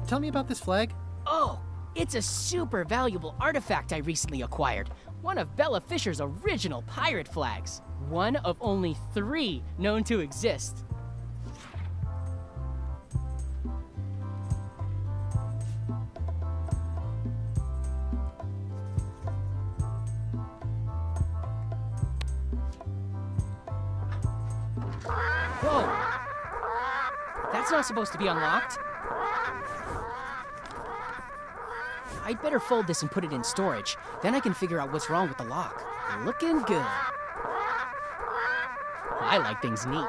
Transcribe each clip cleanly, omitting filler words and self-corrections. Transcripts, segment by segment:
tell me about this flag. Oh, it's a super valuable artifact I recently acquired. One of Bella Fisher's original pirate flags. One of only 3 known to exist. Whoa! That's not supposed to be unlocked. I'd better fold this and put it in storage. Then I can figure out what's wrong with the lock. Looking good. I like things neat.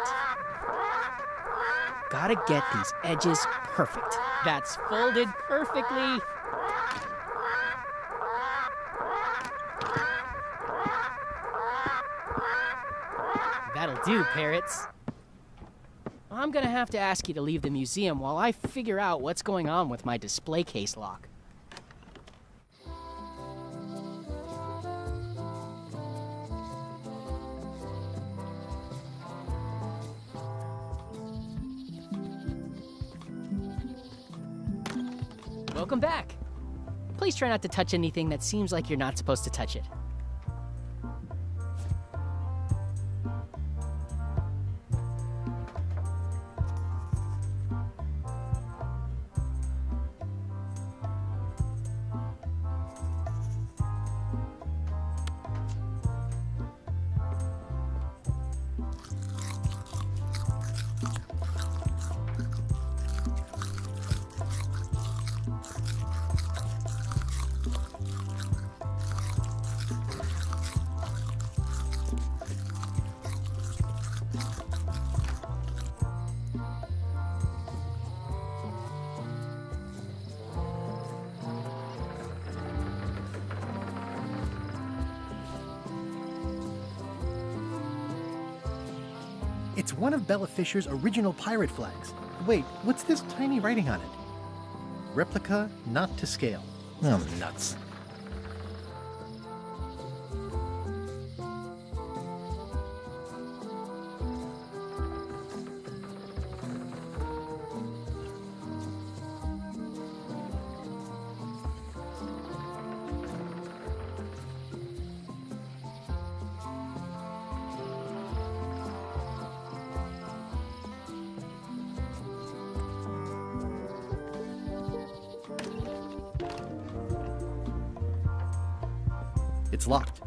Gotta get these edges perfect. That's folded perfectly. That'll do, parrots. I'm gonna have to ask you to leave the museum while I figure out what's going on with my display case lock. Welcome back. Please try not to touch anything that seems like you're not supposed to touch it. It's one of Bella Fisher's original pirate flags. Wait, what's this tiny writing on it? Replica not to scale. Oh, nuts. It's locked.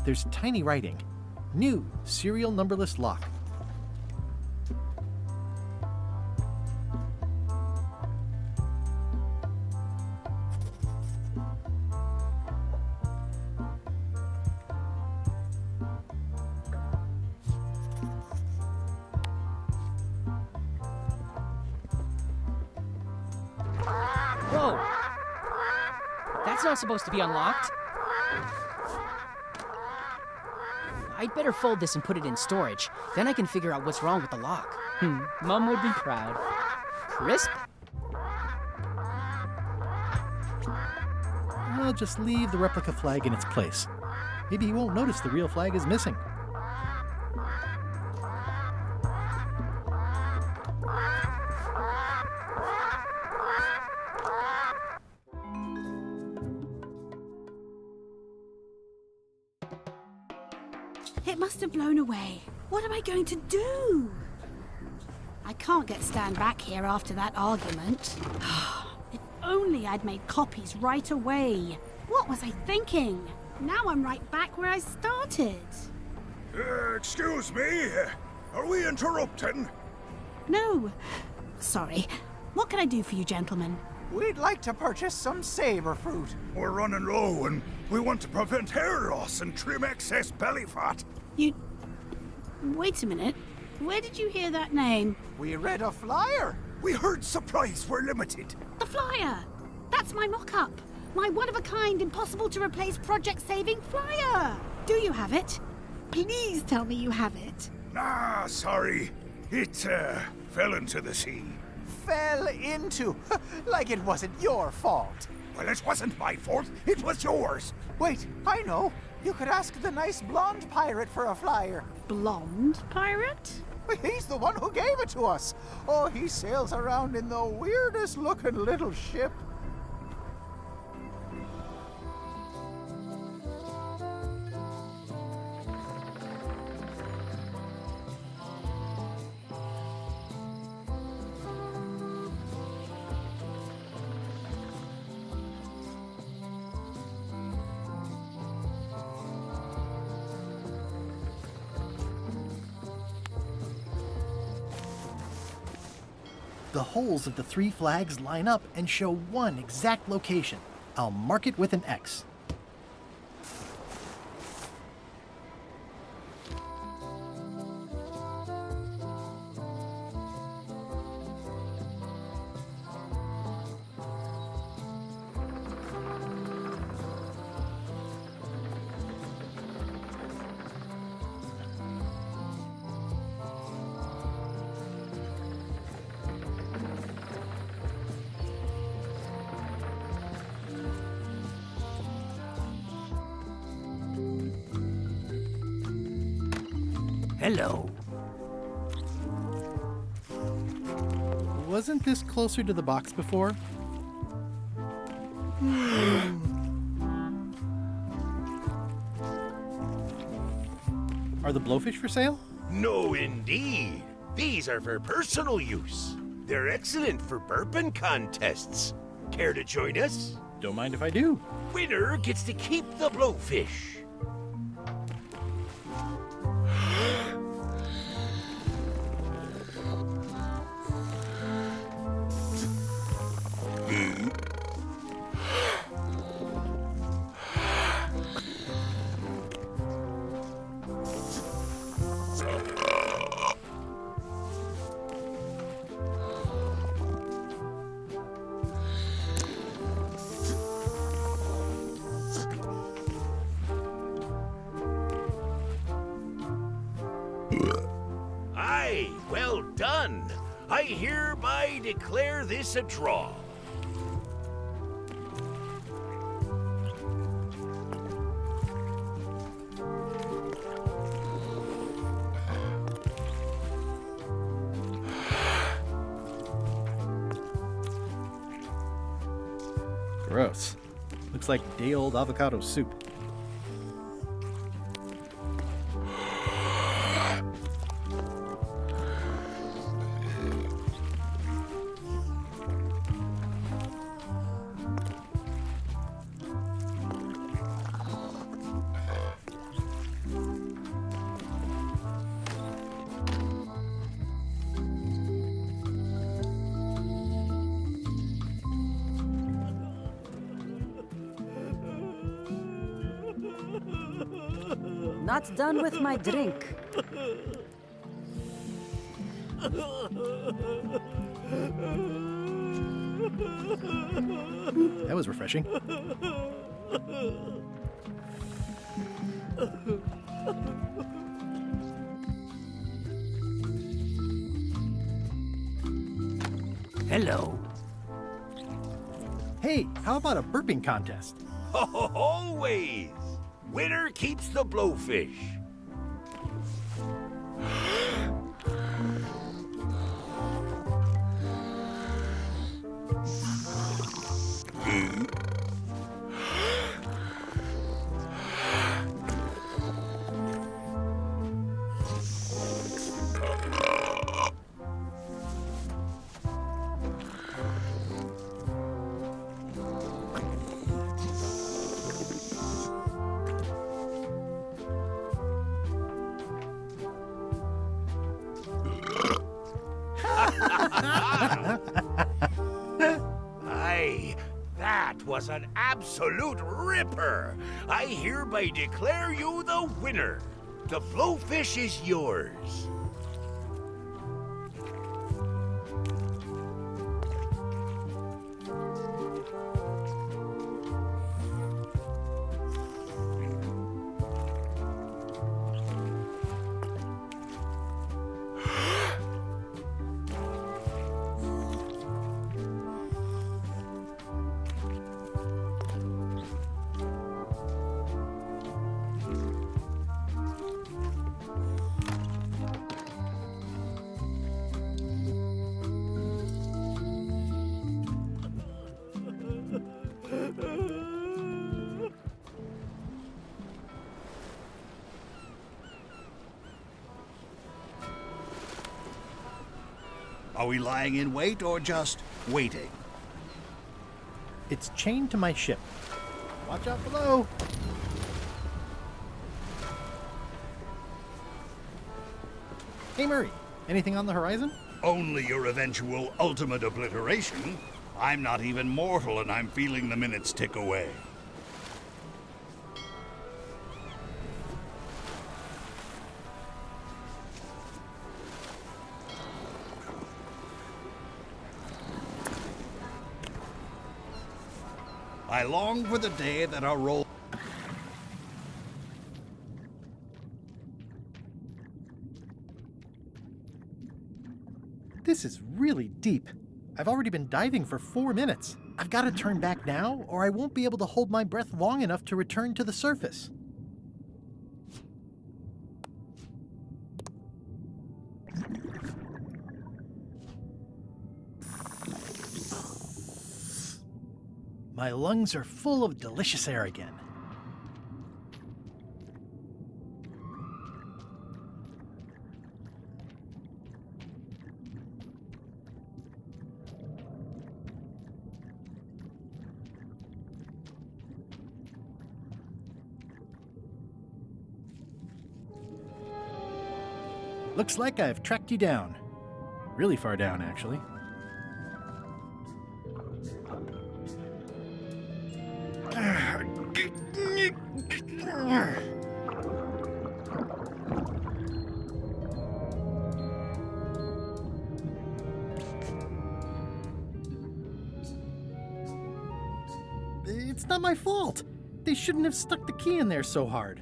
There's tiny writing. New serial numberless lock. Whoa! That's not supposed to be unlocked. I'd better fold this and put it in storage. Then I can figure out what's wrong with the lock. Mom would be proud. Crisp? I'll just leave the replica flag in its place. Maybe he won't notice the real flag is missing. It must have blown away. What am I going to do? I can't get Stan back here after that argument. If only I'd made copies right away. What was I thinking? Now I'm right back where I started. Excuse me? Are we interrupting? No. Sorry. What can I do for you, gentlemen? We'd like to purchase some saber fruit. We're running low and we want to prevent hair loss and trim excess belly fat. You... Wait a minute. Where did you hear that name? We read a flyer. We heard supplies were limited. The flyer! That's my mock-up. My one-of-a-kind, impossible-to-replace project-saving flyer! Do you have it? Please tell me you have it. Ah, sorry. It, fell into the sea. Fell into. Like it wasn't your fault. Well, it wasn't my fault. It was yours. Wait, I know. You could ask the nice blonde pirate for a flyer. Blonde pirate? He's the one who gave it to us. Oh, he sails around in the weirdest looking little ship. The holes of the 3 flags line up and show one exact location. I'll mark it with an X. Hello. Wasn't this closer to the box before? Are the blowfish for sale? No, indeed. These are for personal use. They're excellent for burping contests. Care to join us? Don't mind if I do. Winner gets to keep the blowfish. Aye, well done. I hereby declare this a draw. Gross. Looks like day-old avocado soup. Not done with my drink. That was refreshing. Hello. Hey, how about a burping contest? Always. Winner keeps the blowfish. Aye, that was an absolute ripper. I hereby declare you the winner. The blowfish is yours. Are we lying in wait or just waiting? It's chained to my ship. Watch out below! Hey Murray, anything on the horizon? Only your eventual ultimate obliteration. I'm not even mortal and I'm feeling the minutes tick away. I long for the day that our role... This is really deep. I've already been diving for 4 minutes. I've got to turn back now, or I won't be able to hold my breath long enough to return to the surface. My lungs are full of delicious air again. Looks like I've tracked you down. Really far down, actually. It's not my fault. They shouldn't have stuck the key in there so hard.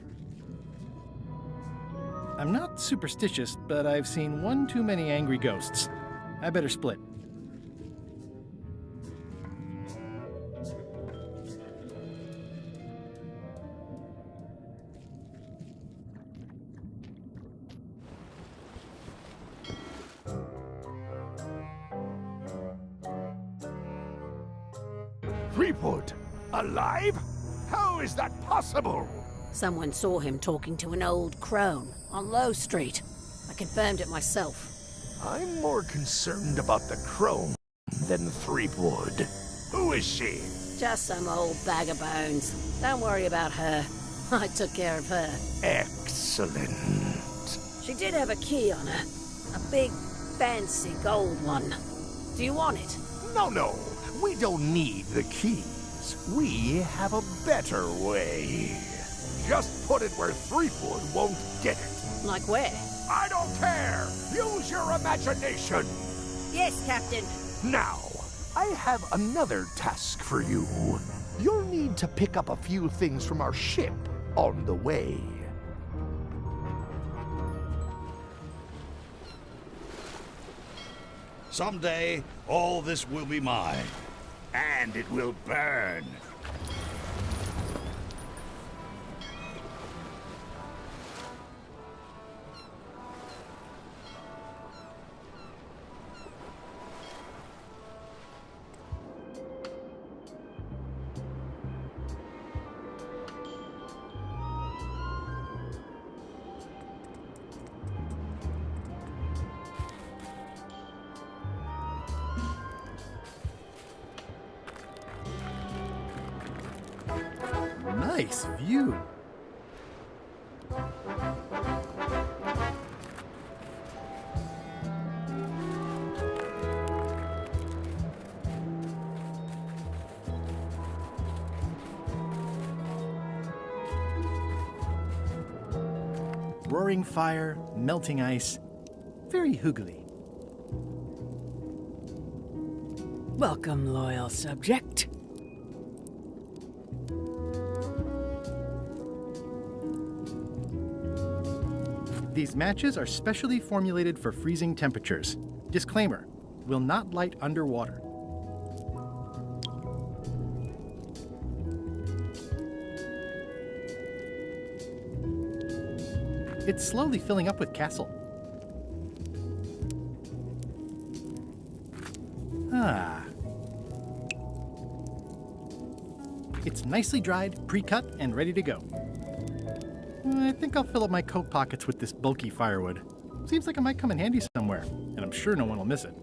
I'm not superstitious, but I've seen one too many angry ghosts. I better split. Threepwood? Alive? How is that possible? Someone saw him talking to an old crone on Low Street. I confirmed it myself. I'm more concerned about the crone than Threepwood. Who is she? Just some old bag of bones. Don't worry about her. I took care of her. Excellent. She did have a key on her. A big, fancy gold one. Do you want it? No. We don't need the keys. We have a better way. Just put it where Threepwood won't get it. Like where? I don't care! Use your imagination! Yes, Captain. Now, I have another task for you. You'll need to pick up a few things from our ship on the way. Someday, all this will be mine. And it will burn. Nice view. Roaring fire, melting ice. Very hoogly. Welcome, loyal subject. These matches are specially formulated for freezing temperatures. Disclaimer, will not light underwater. It's slowly filling up with castle. Ah. It's nicely dried, pre-cut, and ready to go. I think I'll fill up my coat pockets with this bulky firewood. Seems like it might come in handy somewhere, and I'm sure no one will miss it.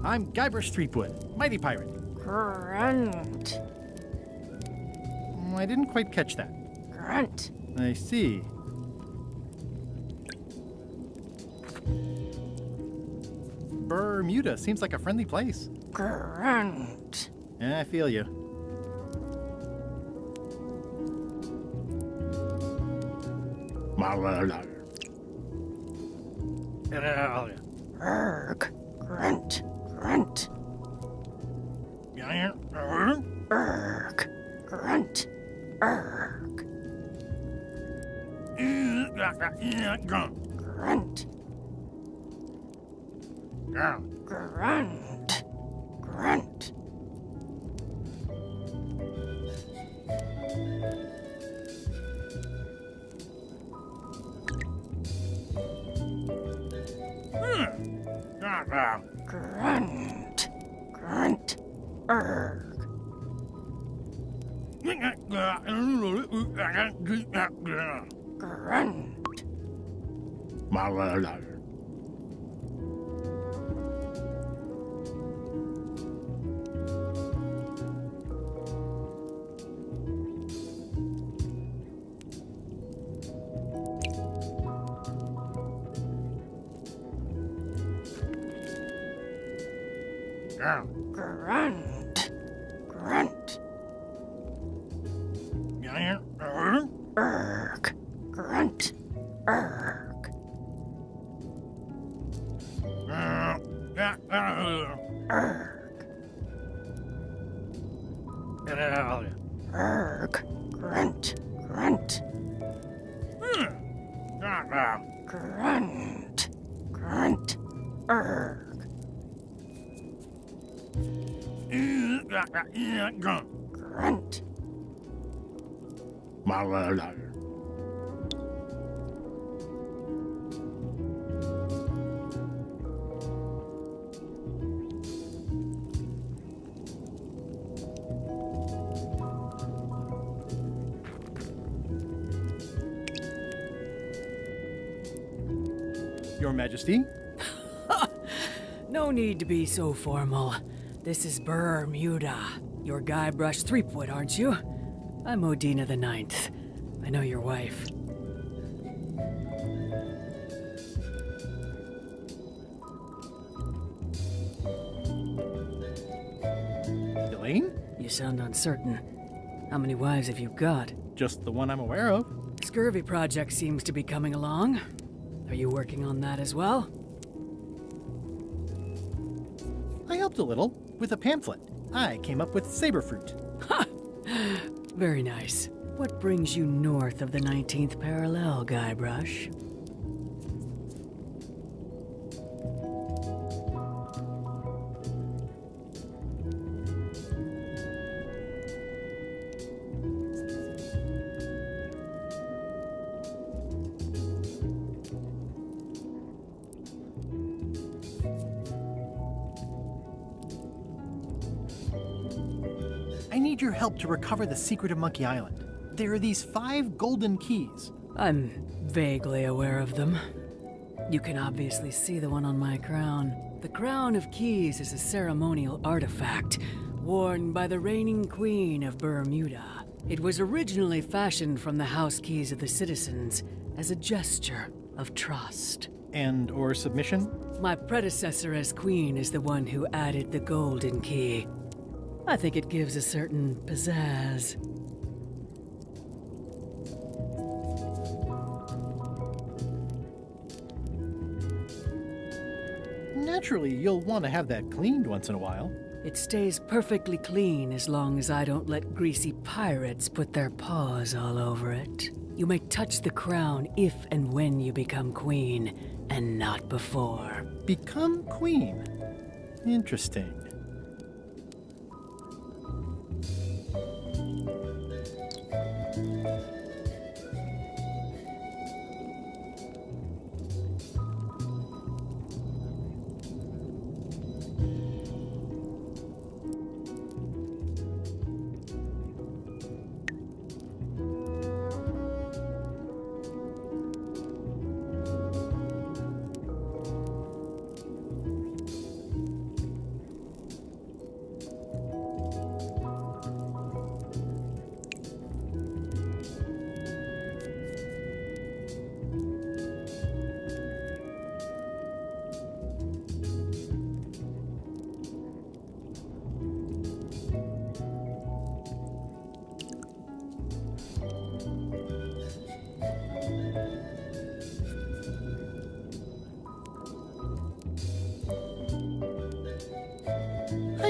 I'm Guybrush Threepwood, Mighty Pirate. Grunt. I didn't quite catch that. Grunt. I see. Bermuda seems like a friendly place. Grunt. Yeah, I feel you. Erg. Grunt. Grunt. Erg. Grunt. Erg. Grunt. Grunt. Grunt. Grunt. Grunt. Erg. Grunt. Grunt. Grunt. Erg. Grunt. Erg. Erg. Erg. Grunt. Grunt. Grunt. Grunt. Erg. Grunt. Your Majesty? No need to be so formal. This is Bermuda. You're Guybrush Threepwood, aren't you? I'm Odina the Ninth. I know your wife. Elaine? You sound uncertain. How many wives have you got? Just the one I'm aware of. Scurvy project seems to be coming along. Are you working on that as well? I helped a little with a pamphlet. I came up with Saberfruit. Very nice. What brings you north of the 19th parallel, Guybrush? I need your help to recover the secret of Monkey Island. There are these 5 golden keys. I'm vaguely aware of them. You can obviously see the one on my crown. The Crown of Keys is a ceremonial artifact worn by the reigning queen of Bermuda. It was originally fashioned from the house keys of the citizens as a gesture of trust. And or submission? My predecessor as queen is the one who added the golden key. I think it gives a certain pizzazz. Naturally, you'll want to have that cleaned once in a while. It stays perfectly clean as long as I don't let greasy pirates put their paws all over it. You may touch the crown if and when you become queen, and not before. Become queen. Interesting.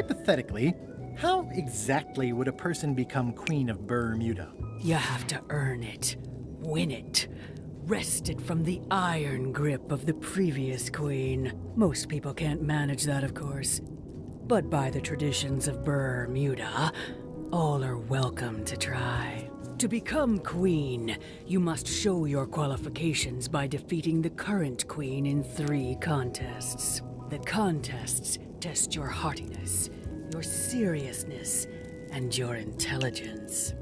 hypothetically, how exactly would a person become Queen of Bermuda? You have to earn it, win it, wrest it from the iron grip of the previous queen. Most people can't manage that, of course. But by the traditions of Bermuda, all are welcome to try. To become queen, you must show your qualifications by defeating the current queen in 3 contests. The contests test your heartiness, your seriousness, and your intelligence.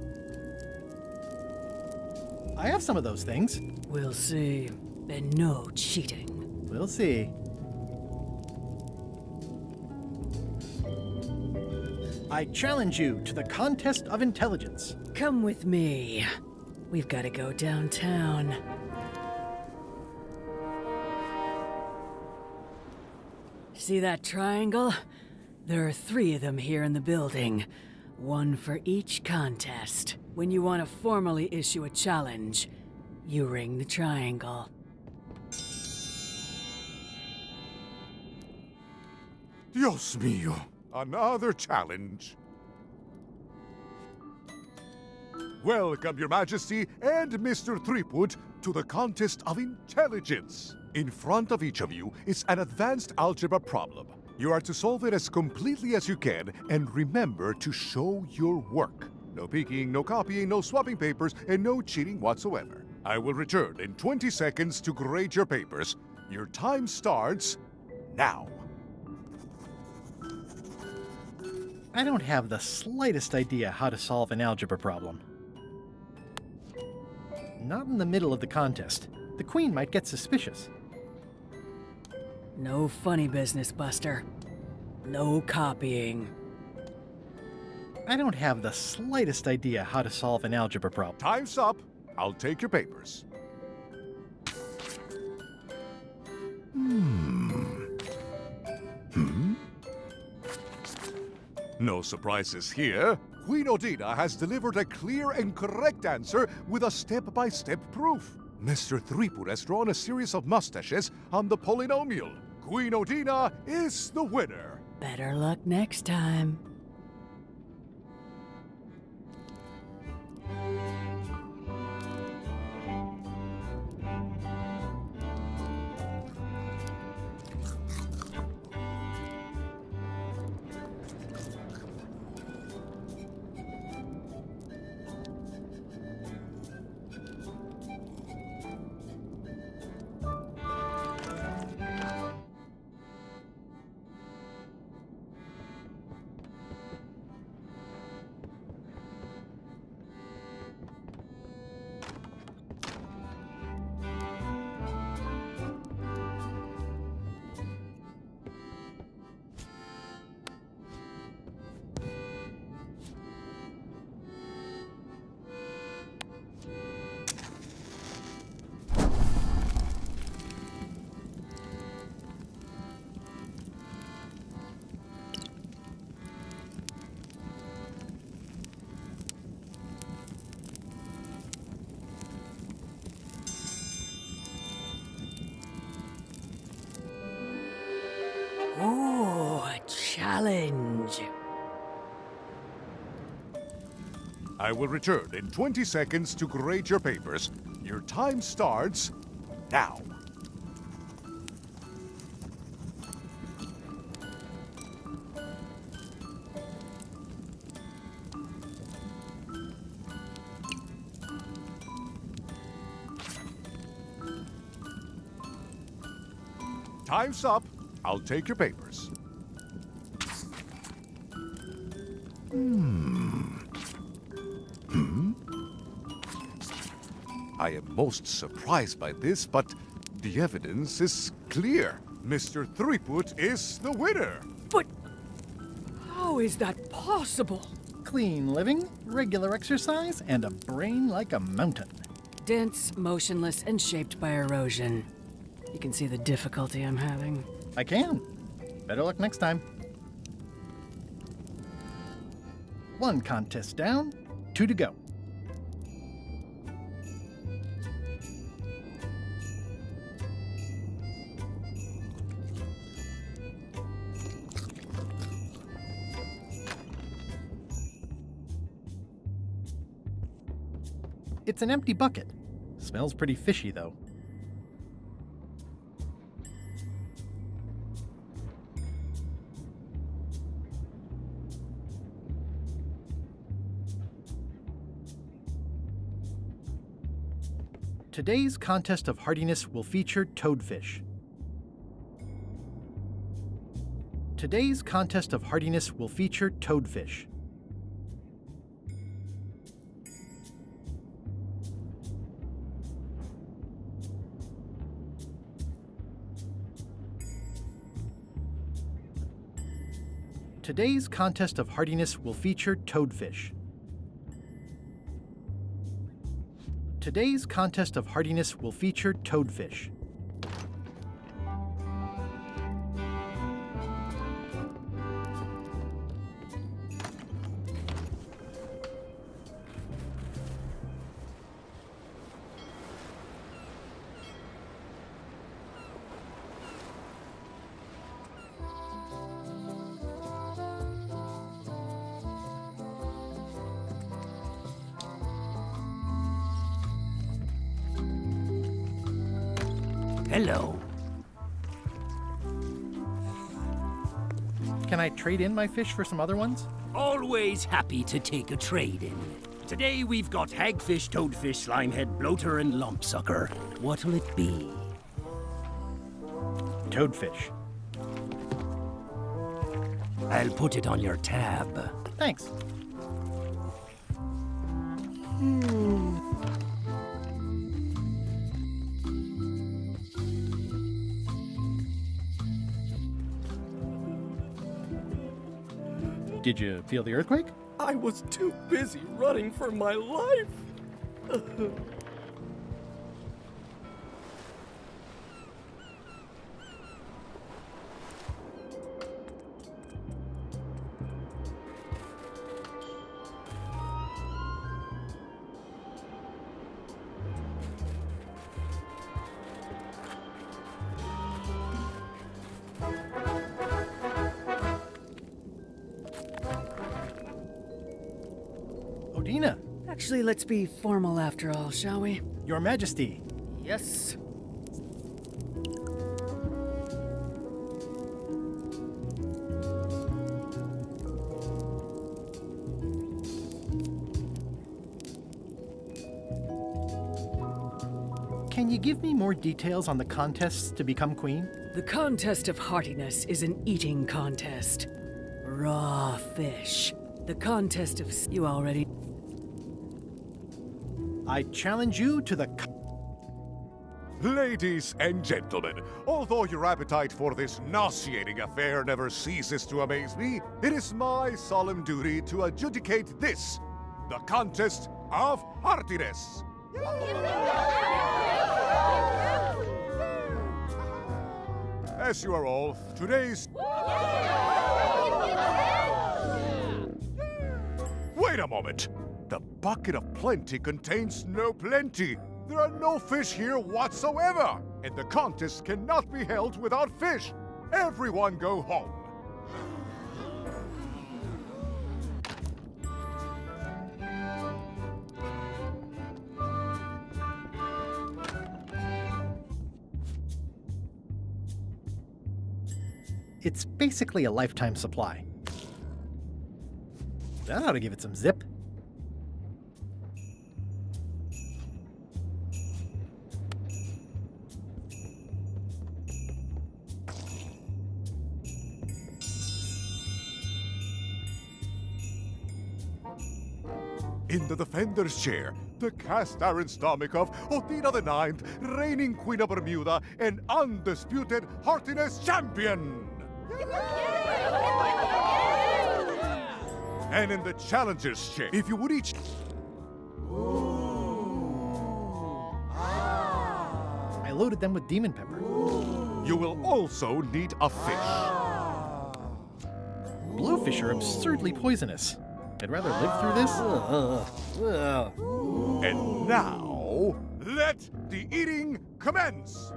I have some of those things. We'll see. And no cheating. We'll see. I challenge you to the contest of intelligence. Come with me. We've got to go downtown. See that triangle? There are 3 of them here in the building. 1 for each contest. When you want to formally issue a challenge, you ring the triangle. Dios mío, another challenge. Welcome, Your Majesty and Mr. Threepwood, to the Contest of Intelligence. In front of each of you is an advanced algebra problem. You are to solve it as completely as you can, and remember to show your work. No peeking, no copying, no swapping papers, and no cheating whatsoever. I will return in 20 seconds to grade your papers. Your time starts now. I don't have the slightest idea how to solve an algebra problem. Not in the middle of the contest. The queen might get suspicious. No funny business, Buster. No copying. I don't have the slightest idea how to solve an algebra problem. Time's up. I'll take your papers. No surprises here. Queen Odina has delivered a clear and correct answer with a step-by-step proof. Mr. Threepwood has drawn a series of mustaches on the polynomial. Queen Odina is the winner. Better luck next time. Ooh, a challenge. I will return in 20 seconds to grade your papers. Your time starts now. Time's up. I'll take your papers. I am most surprised by this, but the evidence is clear. Mr. Threepwood is the winner. But how is that possible? Clean living, regular exercise, and a brain like a mountain. Dense, motionless, and shaped by erosion. You can see the difficulty I'm having. I can. Better luck next time. 1 contest down, 2 to go. It's an empty bucket. Smells pretty fishy, though. Today's contest of hardiness will feature toadfish. Today's contest of hardiness will feature toadfish. Today's contest of hardiness will feature toadfish. Today's contest of hardiness will feature toadfish. Hello. Can I trade in my fish for some other ones? Always happy to take a trade in. Today we've got hagfish, toadfish, slimehead, bloater, and lumpsucker. What'll it be? Toadfish. I'll put it on your tab. Thanks. Did you feel the earthquake? I was too busy running for my life. Odina, Actually, let's be formal after all, shall we? Your Majesty. Yes. Can you give me more details on the contests to become queen? The contest of heartiness is an eating contest. Raw fish. The contest of you already. I challenge you to the Ladies and gentlemen, although your appetite for this nauseating affair never ceases to amaze me, it is my solemn duty to adjudicate this, the contest of heartiness. As you are all, today's... Wait a moment! The bucket of plenty contains no plenty. There are no fish here whatsoever, and the contest cannot be held without fish. Everyone go home. It's basically a lifetime supply. That ought to give it some zip. In the defender's chair, the cast iron stomach of Odina the Ninth, reigning Queen of Bermuda and undisputed heartiness champion! And in the challenger's chair, if you would each... I loaded them with demon pepper. You will also need a fish. Blowfish are absurdly poisonous. I'd rather live through this. And now, let the eating commence!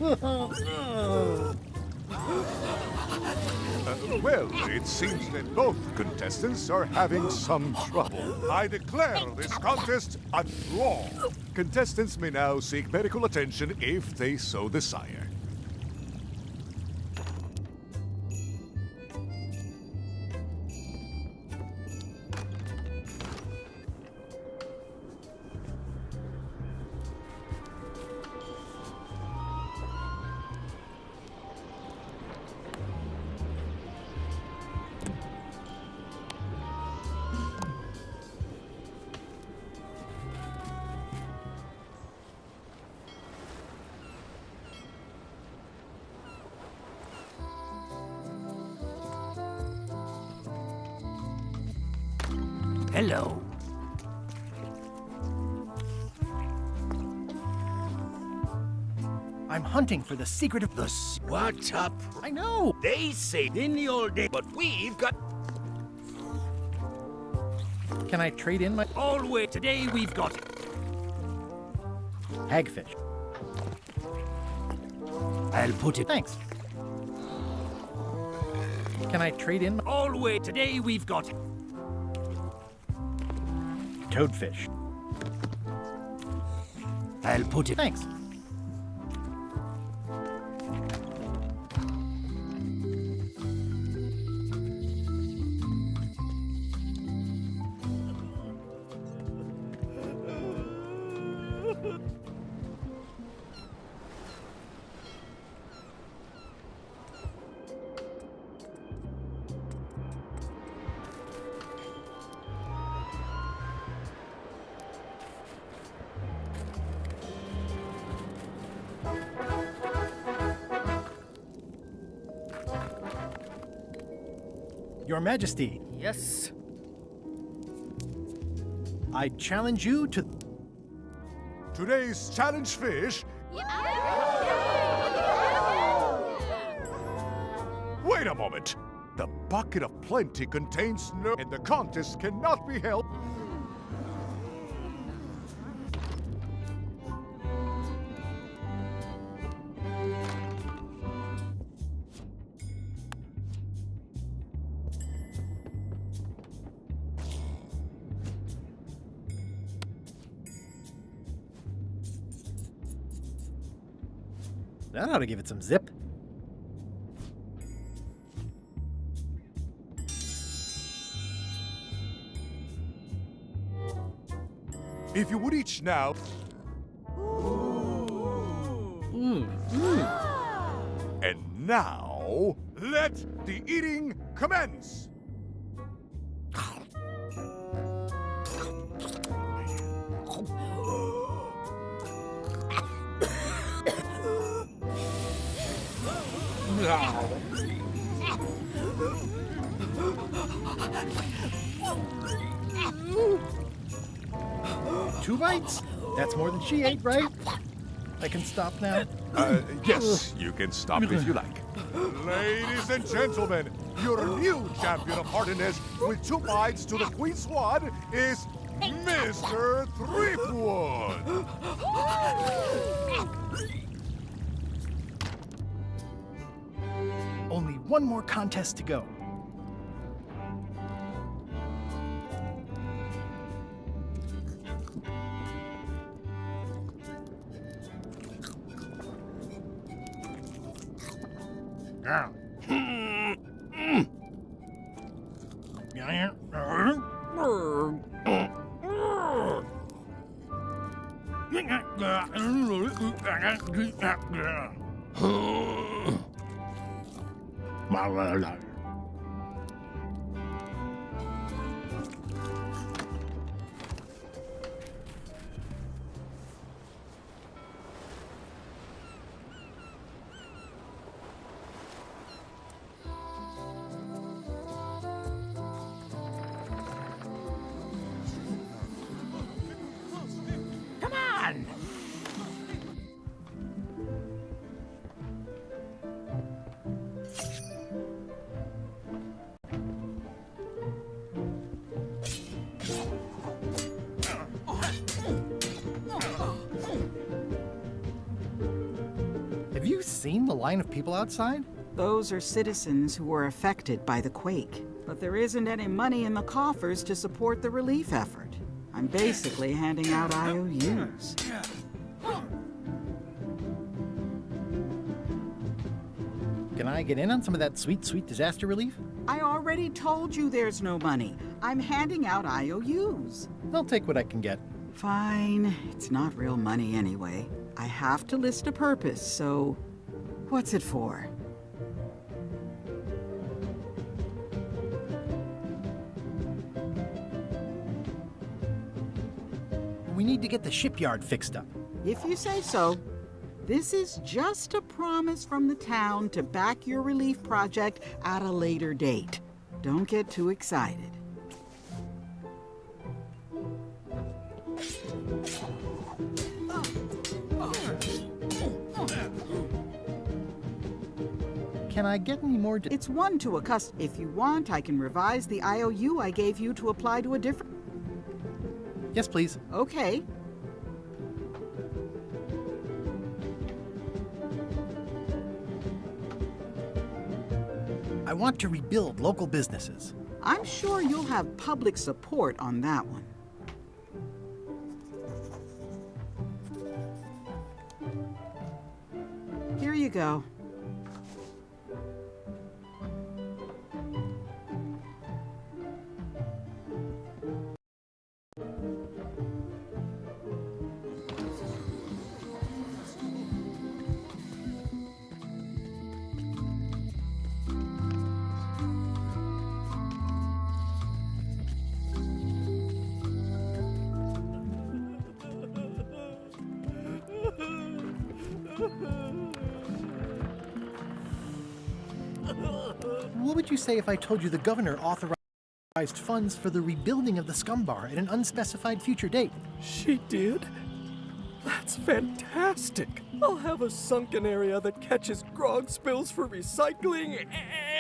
Well, it seems that both contestants are having some trouble. I declare this contest a draw. Contestants may now seek medical attention if they so desire. Hello. I'm hunting for the secret of the... What's up? I know! They say in the old day, but we've got Can I trade in my... always. Today we've got hagfish? I'll put it Thanks. Can I trade in my... always. Today we've got toadfish? I'll put it. Thanks. Your Majesty, Yes. I challenge you to... Today's challenge fish... Wait a moment! The bucket of plenty contains no... and the contest cannot be held... That ought to give it some zip. If you would each now... And now, let the eating commence! Two bites? That's more than she ate, right? I can stop now? Yes, you can stop if you like. Ladies and gentlemen, your new champion of hardiness with 2 bites to the Queen Swan is Mr. Threepwood! Only one more contest to go. Come on! seen the line of people outside? Those are citizens who were affected by the quake. But there isn't any money in the coffers to support the relief effort. I'm basically handing out IOUs. Can I get in on some of that sweet, sweet disaster relief? I already told you there's no money. I'm handing out IOUs. I'll take what I can get. Fine. It's not real money anyway. I have to list a purpose, so what's it for? We need to get the shipyard fixed up. If you say so. This is just a promise from the town to back your relief project at a later date. Don't get too excited. Can I get any more? It's one to a custom. If you want, I can revise the IOU I gave you to apply to a different... Yes, please. Okay. I want to rebuild local businesses. I'm sure you'll have public support on that one. Here you go. What would you say if I told you the governor authorized funds for the rebuilding of the scum bar at an unspecified future date? She did? That's fantastic! I'll have a sunken area that catches grog spills for recycling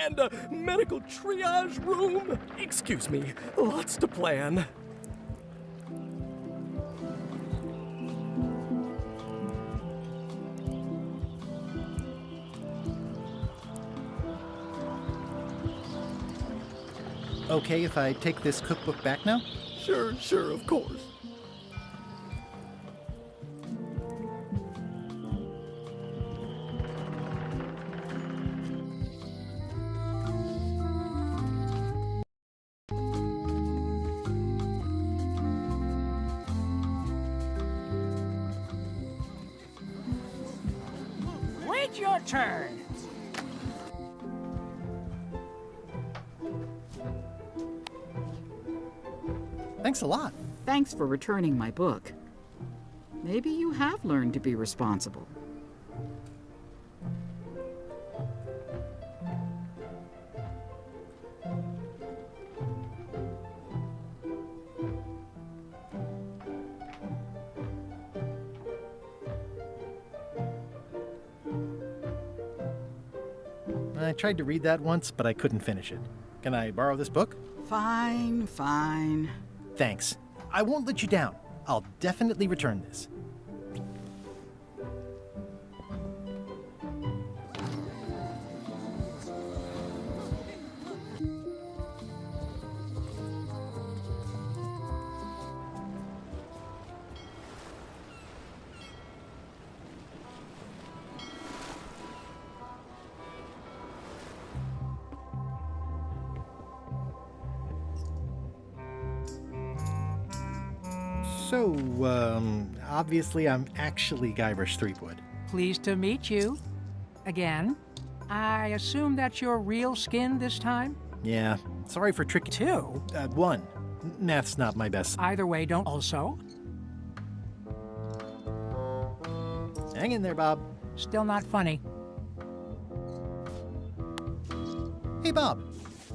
and a medical triage room. Excuse me, lots to plan. Okay if I take this cookbook back now? Sure, of course. Wait your turn. Thanks a lot. Thanks for returning my book. Maybe you have learned to be responsible. I tried to read that once, but I couldn't finish it. Can I borrow this book? Fine. Thanks. I won't let you down. I'll definitely return this. So, obviously I'm actually Guybrush Threepwood. Pleased to meet you. Again. I assume that's your real skin this time? Yeah, sorry for tricking. 2? 1. Math's not my best. Either way, don't also. Hang in there, Bob. Still not funny. Hey, Bob,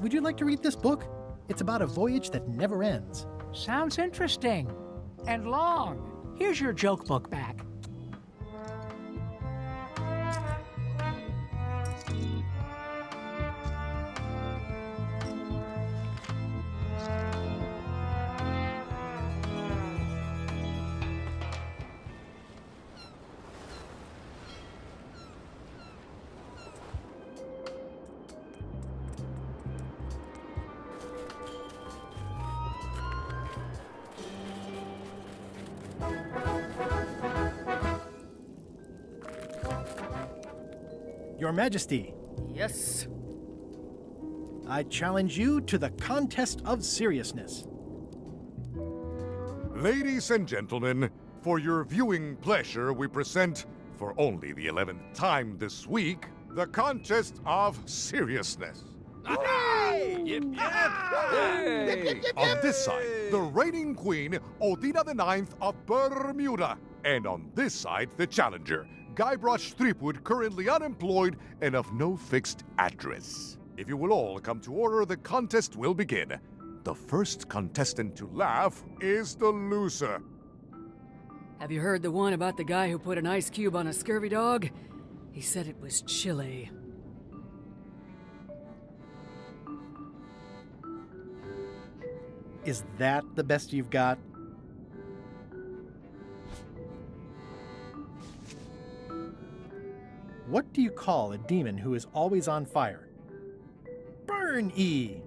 would you like to read this book? It's about a voyage that never ends. Sounds interesting. And long. Here's your joke book back. Your Majesty, Yes? I challenge you to the contest of seriousness. Ladies and gentlemen, for your viewing pleasure, we present, for only the 11th time this week, the contest of seriousness. Hey! On this side, the reigning queen, Odina IX of Bermuda. And on this side, the challenger, Guybrush Threepwood, currently unemployed and of no fixed address. If you will all come to order, the contest will begin. The first contestant to laugh is the loser. Have you heard the one about the guy who put an ice cube on a scurvy dog? He said it was chilly. Is that the best you've got? What do you call a demon who is always on fire? Burn E!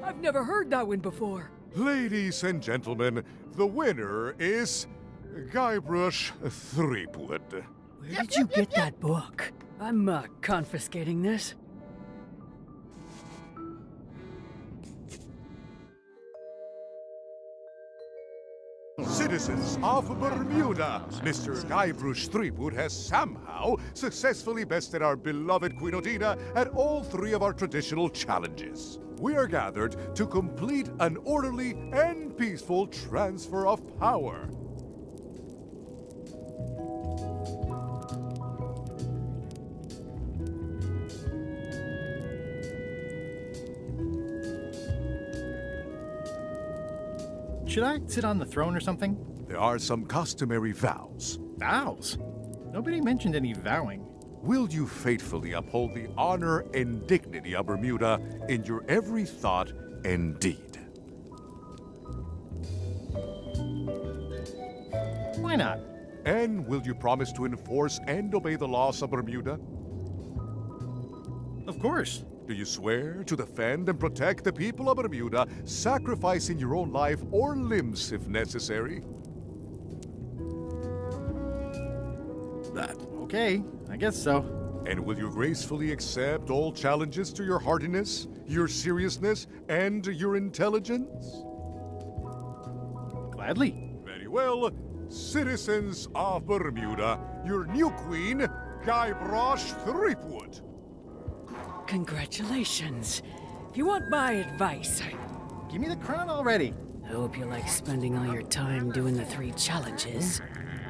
I've never heard that one before. Ladies and gentlemen, the winner is Guybrush Threepwood. Where did you get that book? I'm confiscating this. Citizens of Bermuda, Mr. Guybrush Threepwood has somehow successfully bested our beloved Queen Odina at all three of our traditional challenges. We are gathered to complete an orderly and peaceful transfer of power. Should I sit on the throne or something? There are some customary vows. Vows? Nobody mentioned any vowing. Will you faithfully uphold the honor and dignity of Bermuda in your every thought and deed? Why not? And will you promise to enforce and obey the laws of Bermuda? Of course. Do you swear to defend and protect the people of Bermuda, sacrificing your own life or limbs if necessary? Okay, I guess so. And will you gracefully accept all challenges to your hardiness, your seriousness, and your intelligence? Gladly. Very well. Citizens of Bermuda, your new queen, Guybrush Threepwood. Congratulations. If you want my advice, Give me the crown already. I hope you like spending all your time doing the 3 challenges.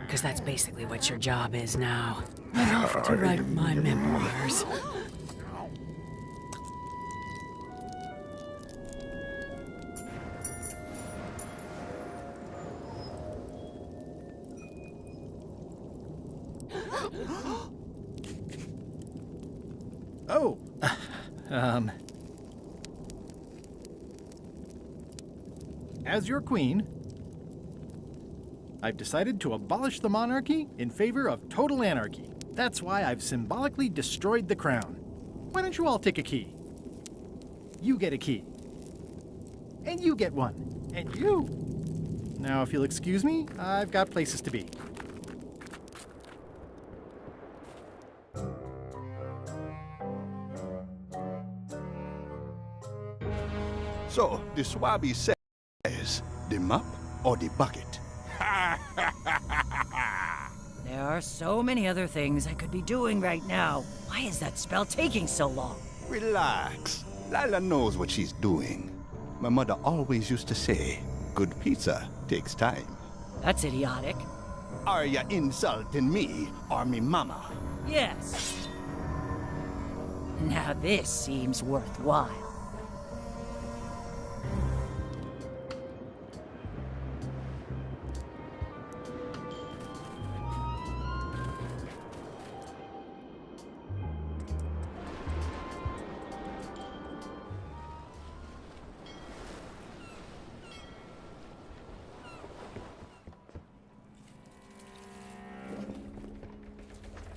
Because that's basically what your job is now. I'm off to write my memoirs. Oh, As your queen, I've decided to abolish the monarchy in favor of total anarchy. That's why I've symbolically destroyed the crown. Why don't you all take a key? You get a key. And you get one. And you. Now, if you'll excuse me, I've got places to be. So, the Swabby says, the mop or the bucket? There are so many other things I could be doing right now. Why is that spell taking so long? Relax. Lila knows what she's doing. My mother always used to say, good pizza takes time. That's idiotic. Are ya insulting me or me mama? Yes. Now this seems worthwhile.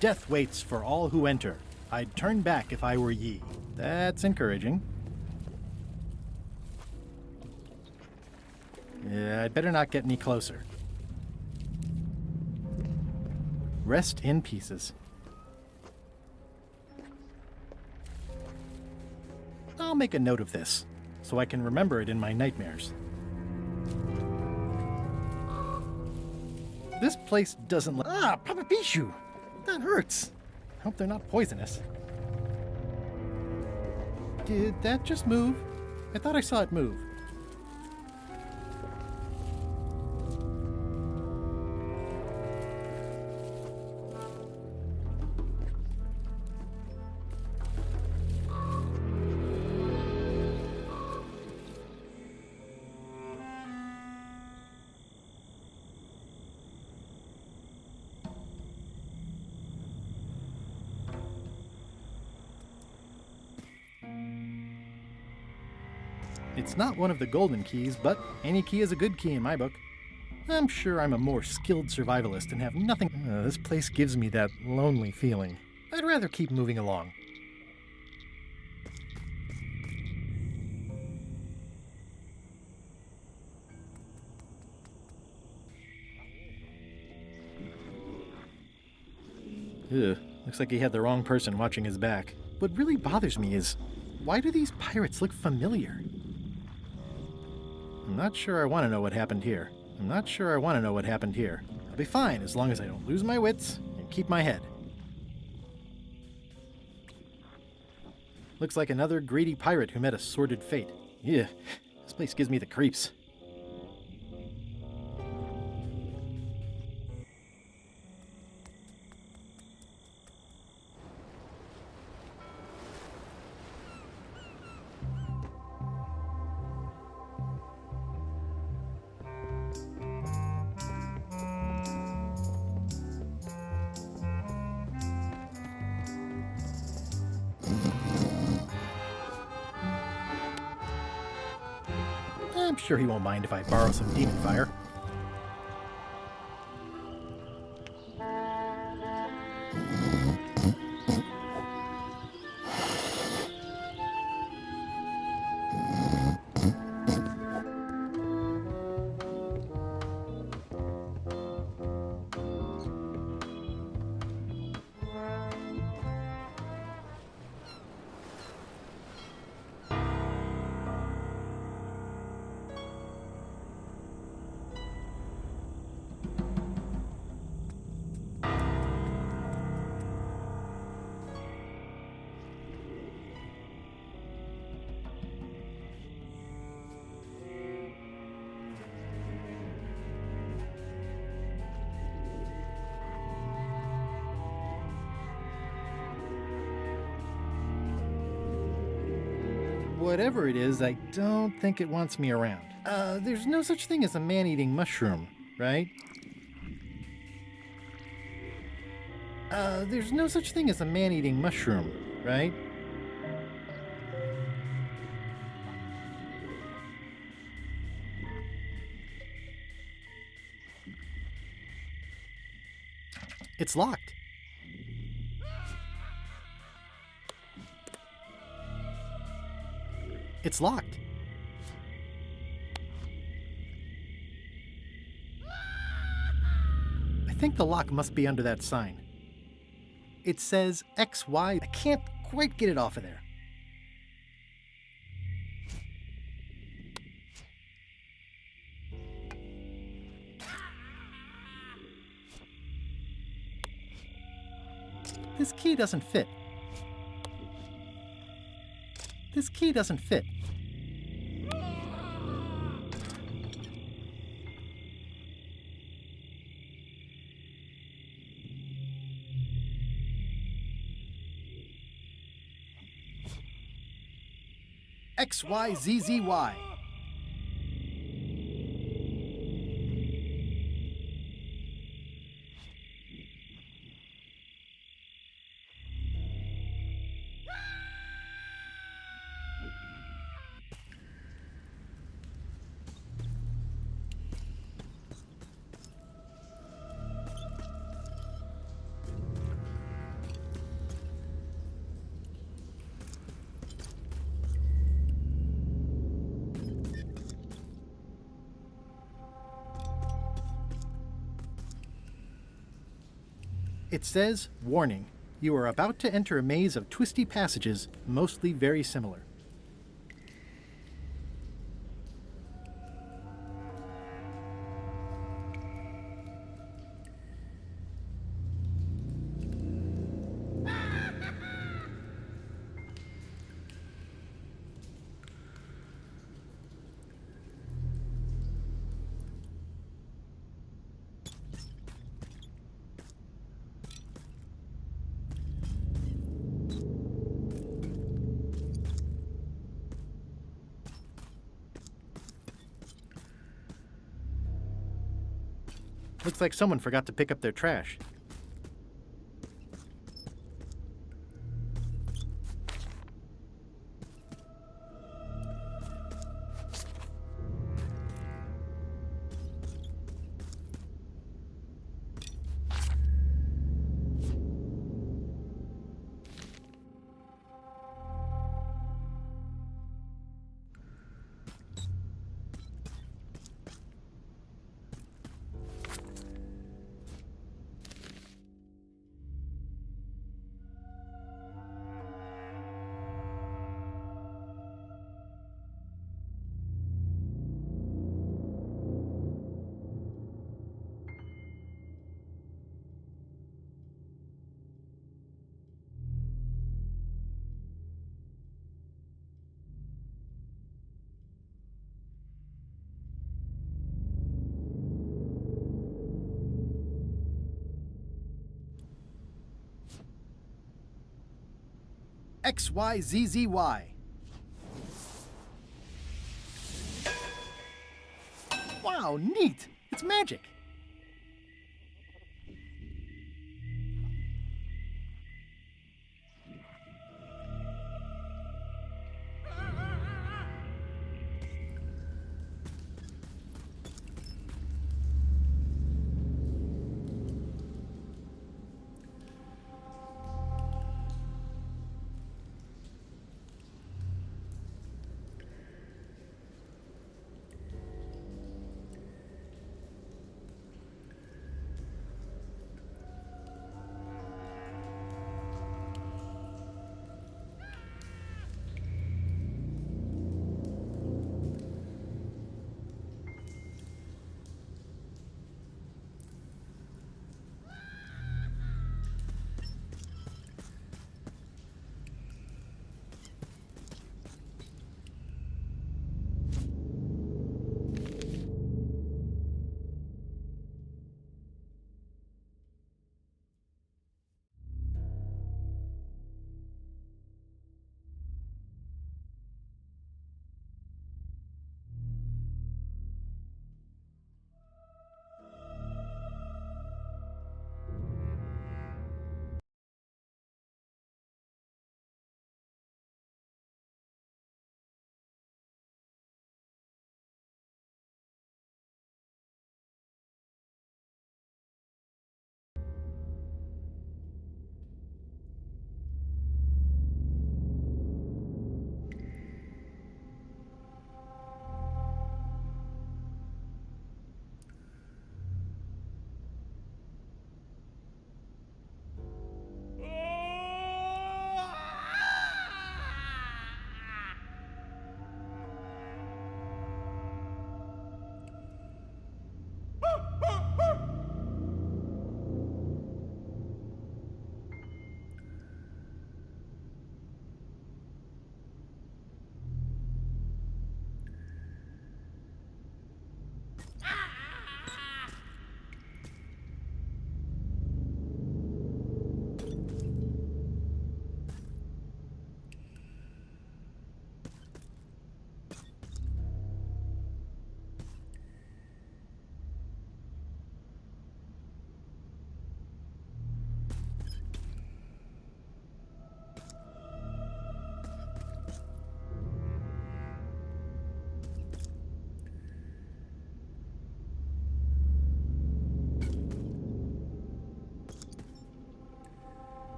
Death waits for all who enter. I'd turn back if I were ye. That's encouraging. Yeah, I'd better not get any closer. Rest in pieces. I'll make a note of this, so I can remember it in my nightmares. This place doesn't look... Ah, Papa Pichu! That hurts. Hope they're not poisonous. Did that just move? I thought I saw it move. It's not one of the golden keys, but any key is a good key in my book. I'm sure I'm a more skilled survivalist and have nothing... this place gives me that lonely feeling. I'd rather keep moving along. Ugh, looks like he had the wrong person watching his back. What really bothers me is, why do these pirates look familiar? I'm not sure I want to know what happened here. I'll be fine as long as I don't lose my wits and keep my head. Looks like another greedy pirate who met a sordid fate. Yeah, this place gives me the creeps. I'm sure he won't mind if I borrow some demon fire. Whatever it is, I don't think it wants me around. There's no such thing as a man-eating mushroom, right? There's no such thing as a man-eating mushroom, right? It's locked. It's locked. I think the lock must be under that sign. It says XY. I can't quite get it off of there. This key doesn't fit. This key doesn't fit. XYZZY. It says, warning, you are about to enter a maze of twisty passages, mostly very similar. Looks like someone forgot to pick up their trash. XYZZY. Wow, neat! It's magic!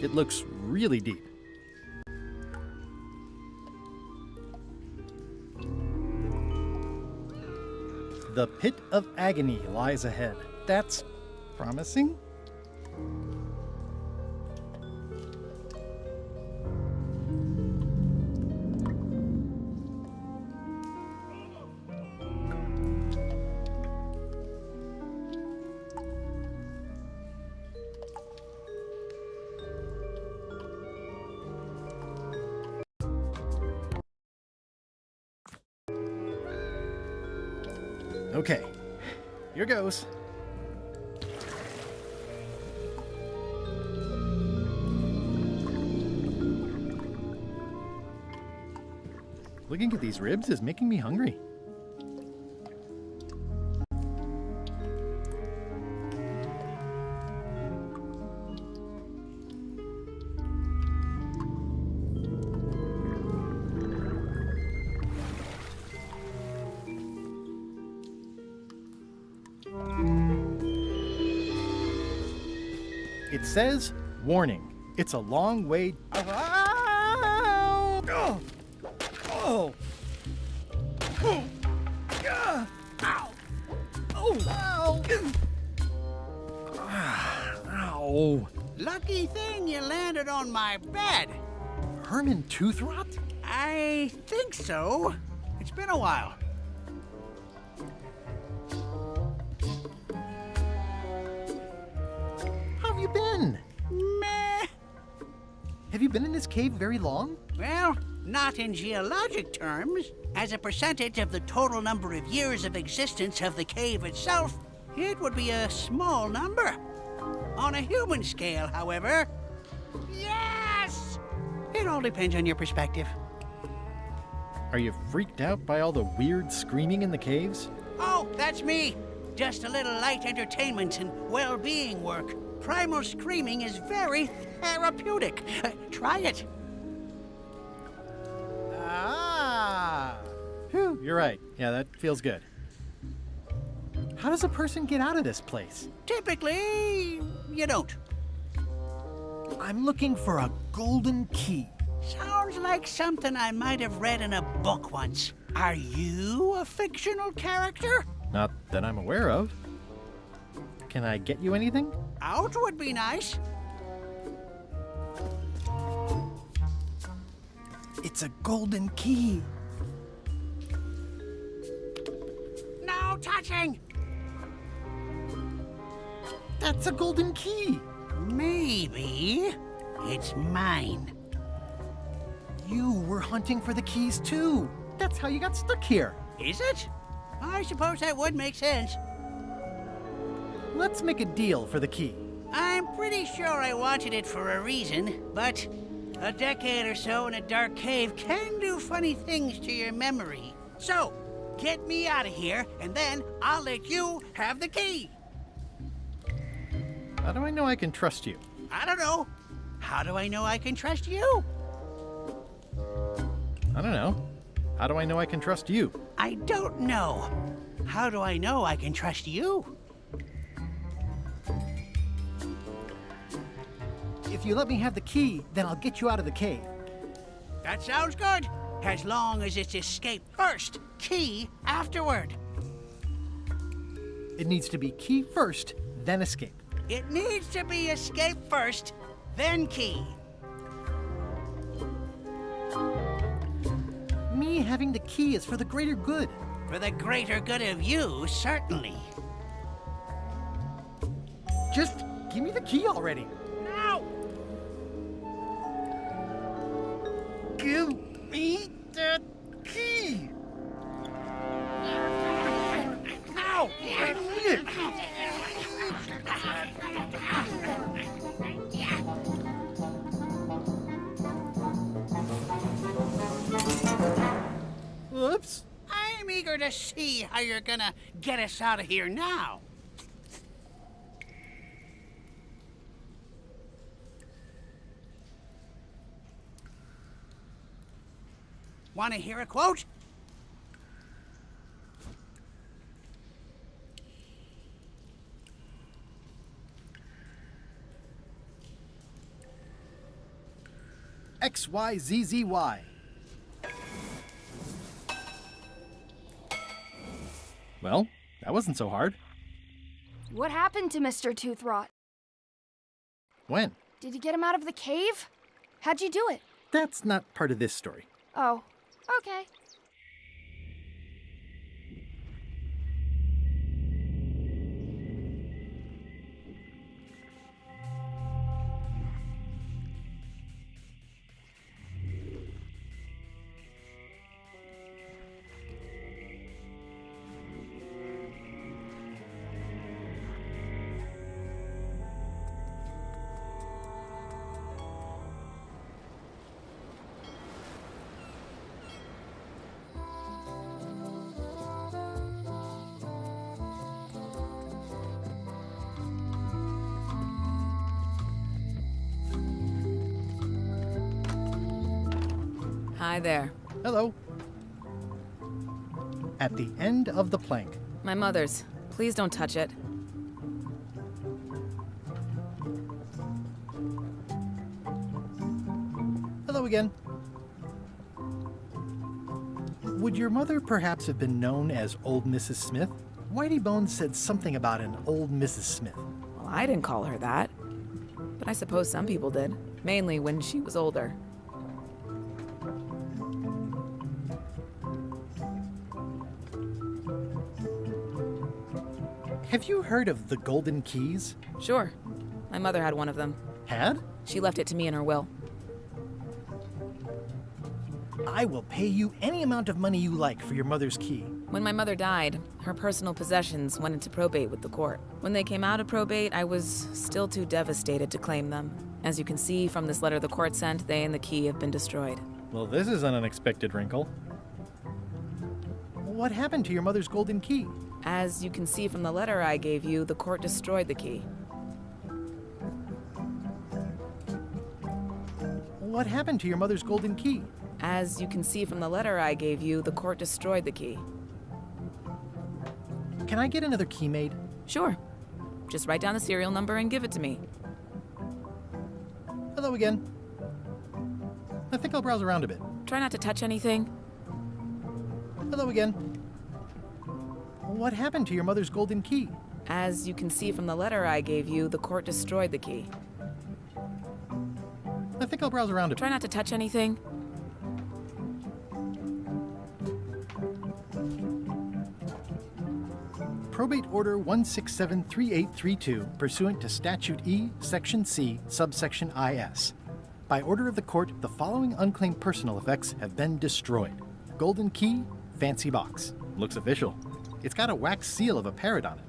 It looks really deep. The pit of agony lies ahead. That's promising. Okay, here goes. Looking at these ribs is making me hungry. It says, warning, it's a long way. Oh! Oh! Oh! Oh! Ow! Oh! Ow! Lucky thing you landed on my bed. Herman tooth rot? I think so. It's been a while. How have you been? Meh. Have you been in this cave very long? Well, not in geologic terms. As a percentage of the total number of years of existence of the cave itself, it would be a small number. On a human scale, however, yes! It all depends on your perspective. Are you freaked out by all the weird screaming in the caves? Oh, that's me. Just a little light entertainment and well-being work. Primal screaming is very therapeutic. Try it. Ah! Whew, you're right. Yeah, that feels good. How does a person get out of this place? Typically, you don't. I'm looking for a golden key. Sounds like something I might have read in a book once. Are you a fictional character? Not that I'm aware of. Can I get you anything? Out would be nice. It's a golden key. No touching! That's a golden key. Maybe it's mine. You were hunting for the keys too. That's how you got stuck here. Is it? I suppose that would make sense. Let's make a deal for the key. I'm pretty sure I wanted it for a reason, but a decade or so in a dark cave can do funny things to your memory. So, get me out of here, and then I'll let you have the key. How do I know I can trust you? I don't know. How do I know I can trust you? I don't know. How do I know I can trust you? I don't know. How do I know I can trust you? If you let me have the key, then I'll get you out of the cave. That sounds good. As long as it's escape first, key afterward. It needs to be key first, then escape. It needs to be escape first, then key. Me having the key is for the greater good. For the greater good of you, certainly. Just give me the key already. No! Give me the key! No! I need it! Whoops. I'm eager to see how you're gonna get us out of here now. Want to hear a quote? XYZZY. Well, That wasn't so hard. What happened to Mr. Toothrot? When? Did you get him out of the cave? How'd you do it? That's not part of this story. Oh, okay. Hi there. Hello. At the end of the plank. My mother's. Please don't touch it. Hello again. Would your mother perhaps have been known as Old Mrs. Smith? Whitey Bones said something about an old Mrs. Smith. Well, I didn't call her that. But I suppose some people did. Mainly when she was older. Have you heard of the Golden Keys? Sure. My mother had one of them. Had? She left it to me in her will. I will pay you any amount of money you like for your mother's key. When my mother died, her personal possessions went into probate with the court. When they came out of probate, I was still too devastated to claim them. As you can see from this letter the court sent, they and the key have been destroyed. Well, this is an unexpected wrinkle. What happened to your mother's golden key? As you can see from the letter I gave you, the court destroyed the key. What happened to your mother's golden key? As you can see from the letter I gave you, the court destroyed the key. Can I get another key made? Sure. Just write down the serial number and give it to me. Hello again. I think I'll browse around a bit. Try not to touch anything. Hello again. What happened to your mother's golden key? As you can see from the letter I gave you, the court destroyed the key. I think I'll browse around a bit. Try not to touch anything. Probate Order 1673832, pursuant to Statute E, Section C, subsection IS. By order of the court, the following unclaimed personal effects have been destroyed. Golden key, fancy box. Looks official. It's got a wax seal of a parrot on it.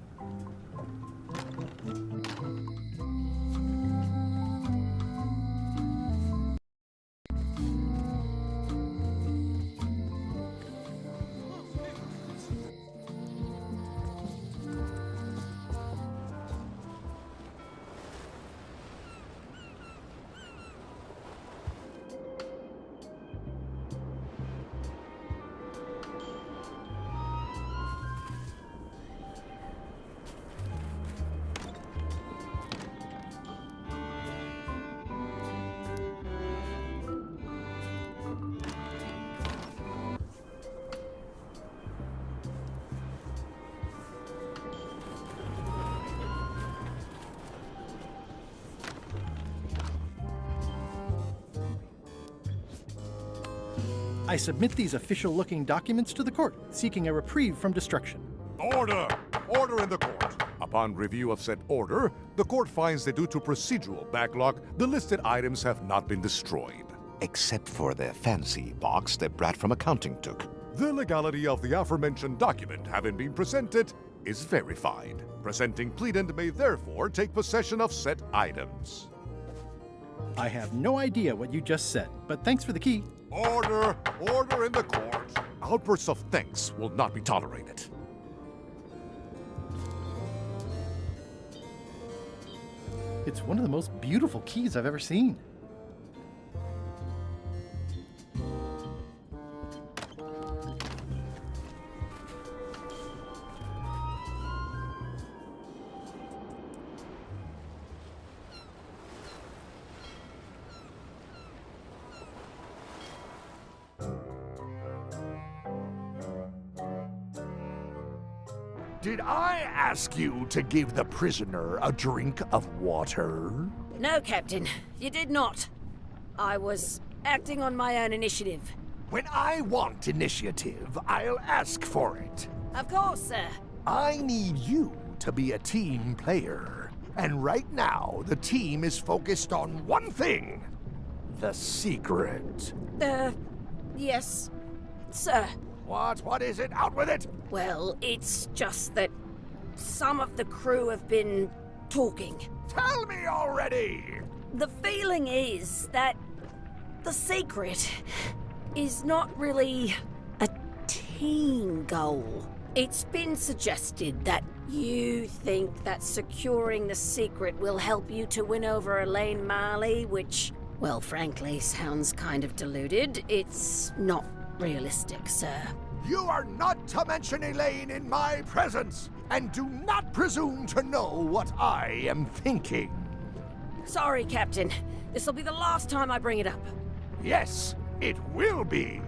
I submit these official-looking documents to the court, seeking a reprieve from destruction. Order! Order in the court. Upon review of said order, the court finds that due to procedural backlog, the listed items have not been destroyed. Except for the fancy box that Brat from accounting took. The legality of the aforementioned document having been presented is verified. Presenting pleadant may therefore take possession of said items. I have no idea what you just said, but thanks for the key. Order! Order in the court! Outbursts of thanks will not be tolerated. It's one of the most beautiful keys I've ever seen. Did I ask you to give the prisoner a drink of water? No, Captain, you did not. I was acting on my own initiative. When I want initiative, I'll ask for it. Of course, sir. I need you to be a team player. And right now, the team is focused on one thing. The secret. Yes, sir. What is it? Out with it! Well, it's just that some of the crew have been talking. Tell me already! The feeling is that the secret is not really a team goal. It's been suggested that you think that securing the secret will help you to win over Elaine Marley, which, well, frankly, sounds kind of deluded. It's not realistic, sir. You are not to mention Elaine in my presence, and do not presume to know what I am thinking. Sorry, Captain. This'll be the last time I bring it up. Yes, it will be.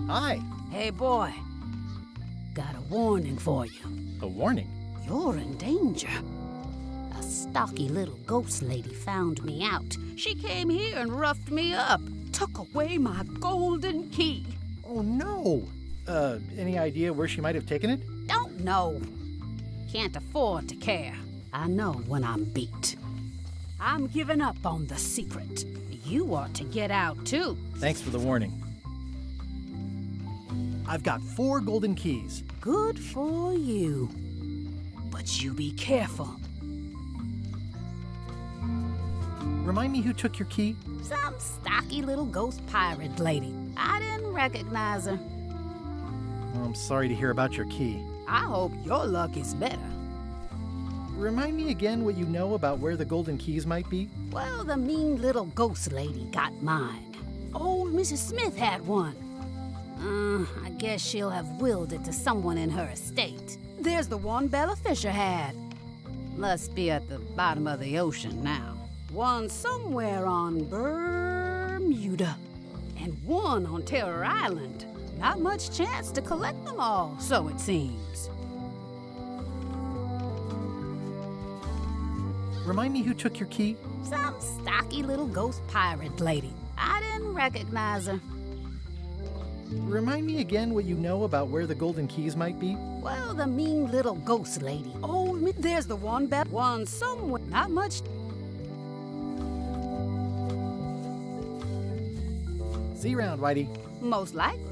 Hi. Hey, boy. Got a warning for you. A warning? You're in danger. A stocky little ghost lady found me out. She came here and roughed me up. Took away my golden key. Oh, no. Any idea where she might have taken it? Don't know. Can't afford to care. I know when I'm beat. I'm giving up on the secret. You ought to get out, too. Thanks for the warning. I've got 4 golden keys. Good for you. But you be careful. Remind me who took your key? Some stocky little ghost pirate lady. I didn't recognize her. Oh, I'm sorry to hear about your key. I hope your luck is better. Remind me again what you know about where the golden keys might be? Well, the mean little ghost lady got mine. Old Mrs. Smith had one. I guess she'll have willed it to someone in her estate. There's the one Bella Fisher had. Must be at the bottom of the ocean now. One somewhere on Bermuda. And one on Terror Island. Not much chance to collect them all, so it seems. Remind me who took your key? Some stocky little ghost pirate lady. I didn't recognize her. Remind me again what you know about where the golden keys might be? Well, the mean little ghost lady. Oh, there's the one somewhere. Not much. See you around, Whitey. Most likely.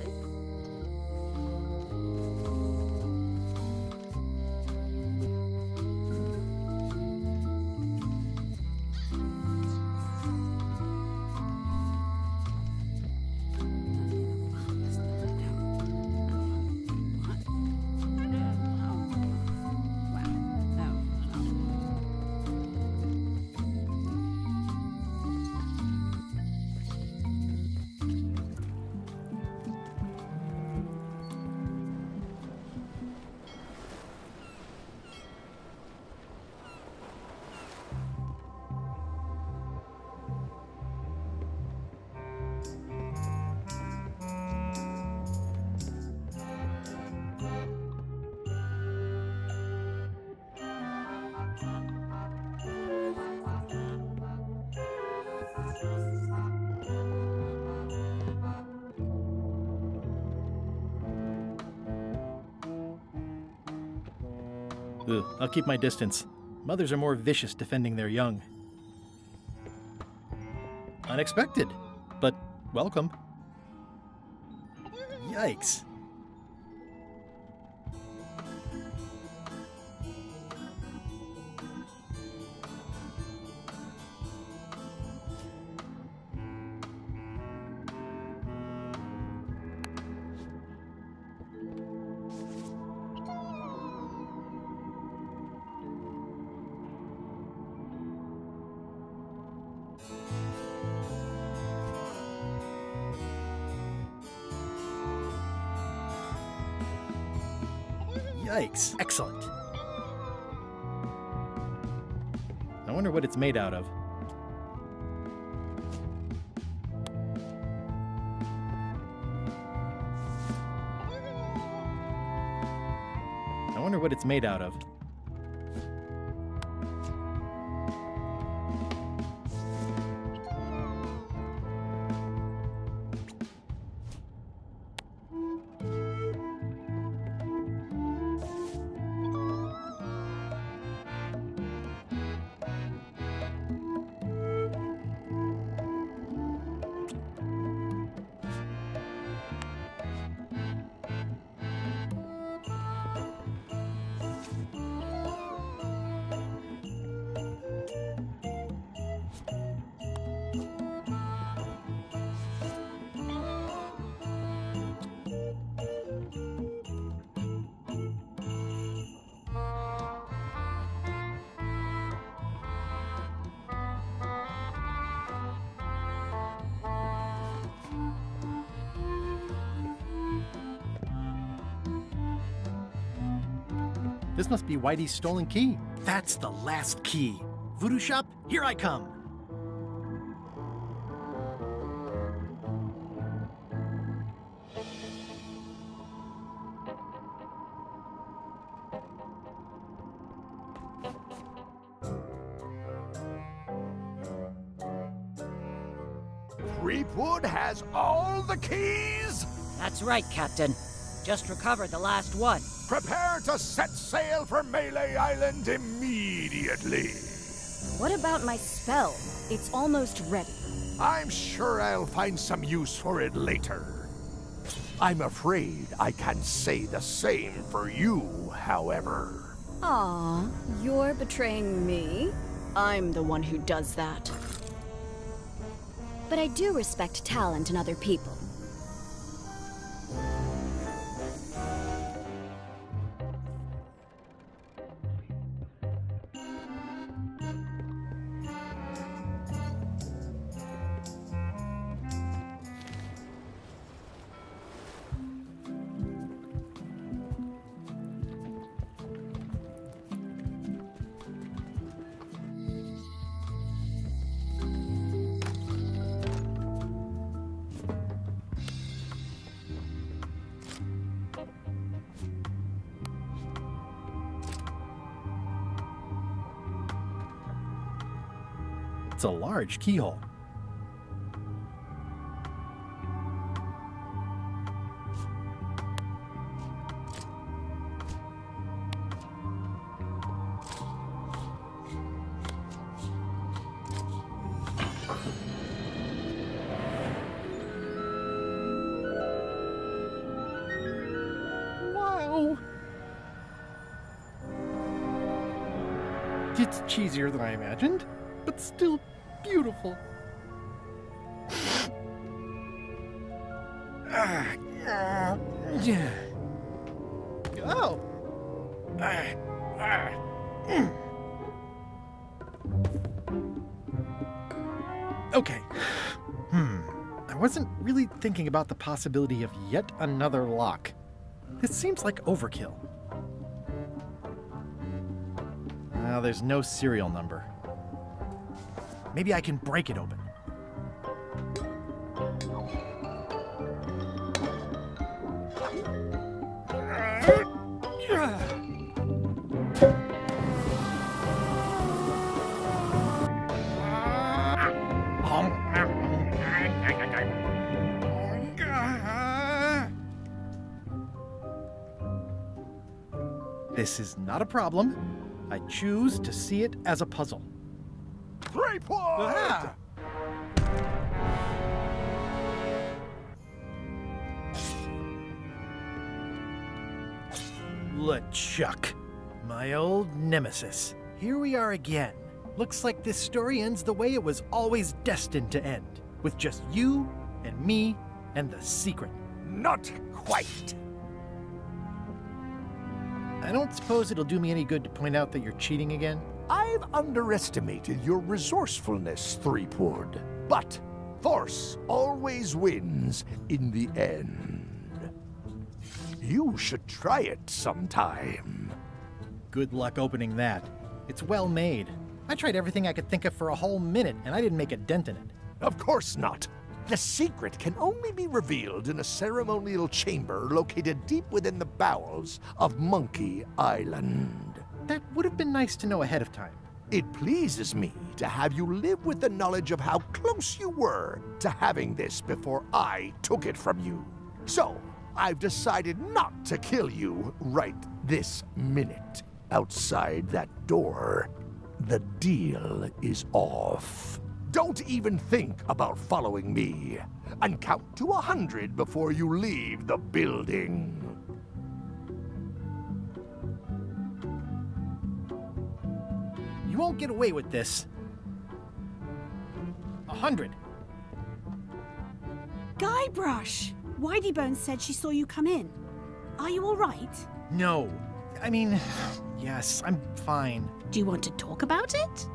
Ugh, I'll keep my distance. Mothers are more vicious defending their young. Unexpected, but welcome. Yikes. Yikes. Excellent. I wonder what it's made out of. I wonder what it's made out of. This must be Whitey's stolen key. That's the last key. Voodoo Shop, here I come. Threepwood has all the keys? That's right, Captain. Just recovered the last one. Prepare to set sail for Melee Island immediately. What about my spell? It's almost ready. I'm sure I'll find some use for it later. I'm afraid I can't say the same for you, however. Aw, you're betraying me? I'm the one who does that. But I do respect talent in other people. It's a large keyhole. Wow. It's cheesier than I imagined, but still beautiful. Oh. Okay. I wasn't really thinking about the possibility of yet another lock. This seems like overkill. Well, there's no serial number. Maybe I can break it open. This is not a problem. I choose to see it as a puzzle. Threepwood! Ah! LeChuck, my old nemesis. Here we are again. Looks like this story ends the way it was always destined to end, with just you and me and the secret. Not quite. I don't suppose it'll do me any good to point out that you're cheating again? I've underestimated your resourcefulness, Threepwood. But force always wins in the end. You should try it sometime. Good luck opening that. It's well made. I tried everything I could think of for a whole minute, and I didn't make a dent in it. Of course not. The secret can only be revealed in a ceremonial chamber located deep within the bowels of Monkey Island. That would have been nice to know ahead of time. It pleases me to have you live with the knowledge of how close you were to having this before I took it from you. So, I've decided not to kill you right this minute. Outside that door, the deal is off. Don't even think about following me, and count to 100 before you leave the building. You won't get away with this. 100. Guybrush! Whiteybones said she saw you come in. Are you all right? No. I mean, yes, I'm fine. Do you want to talk about it?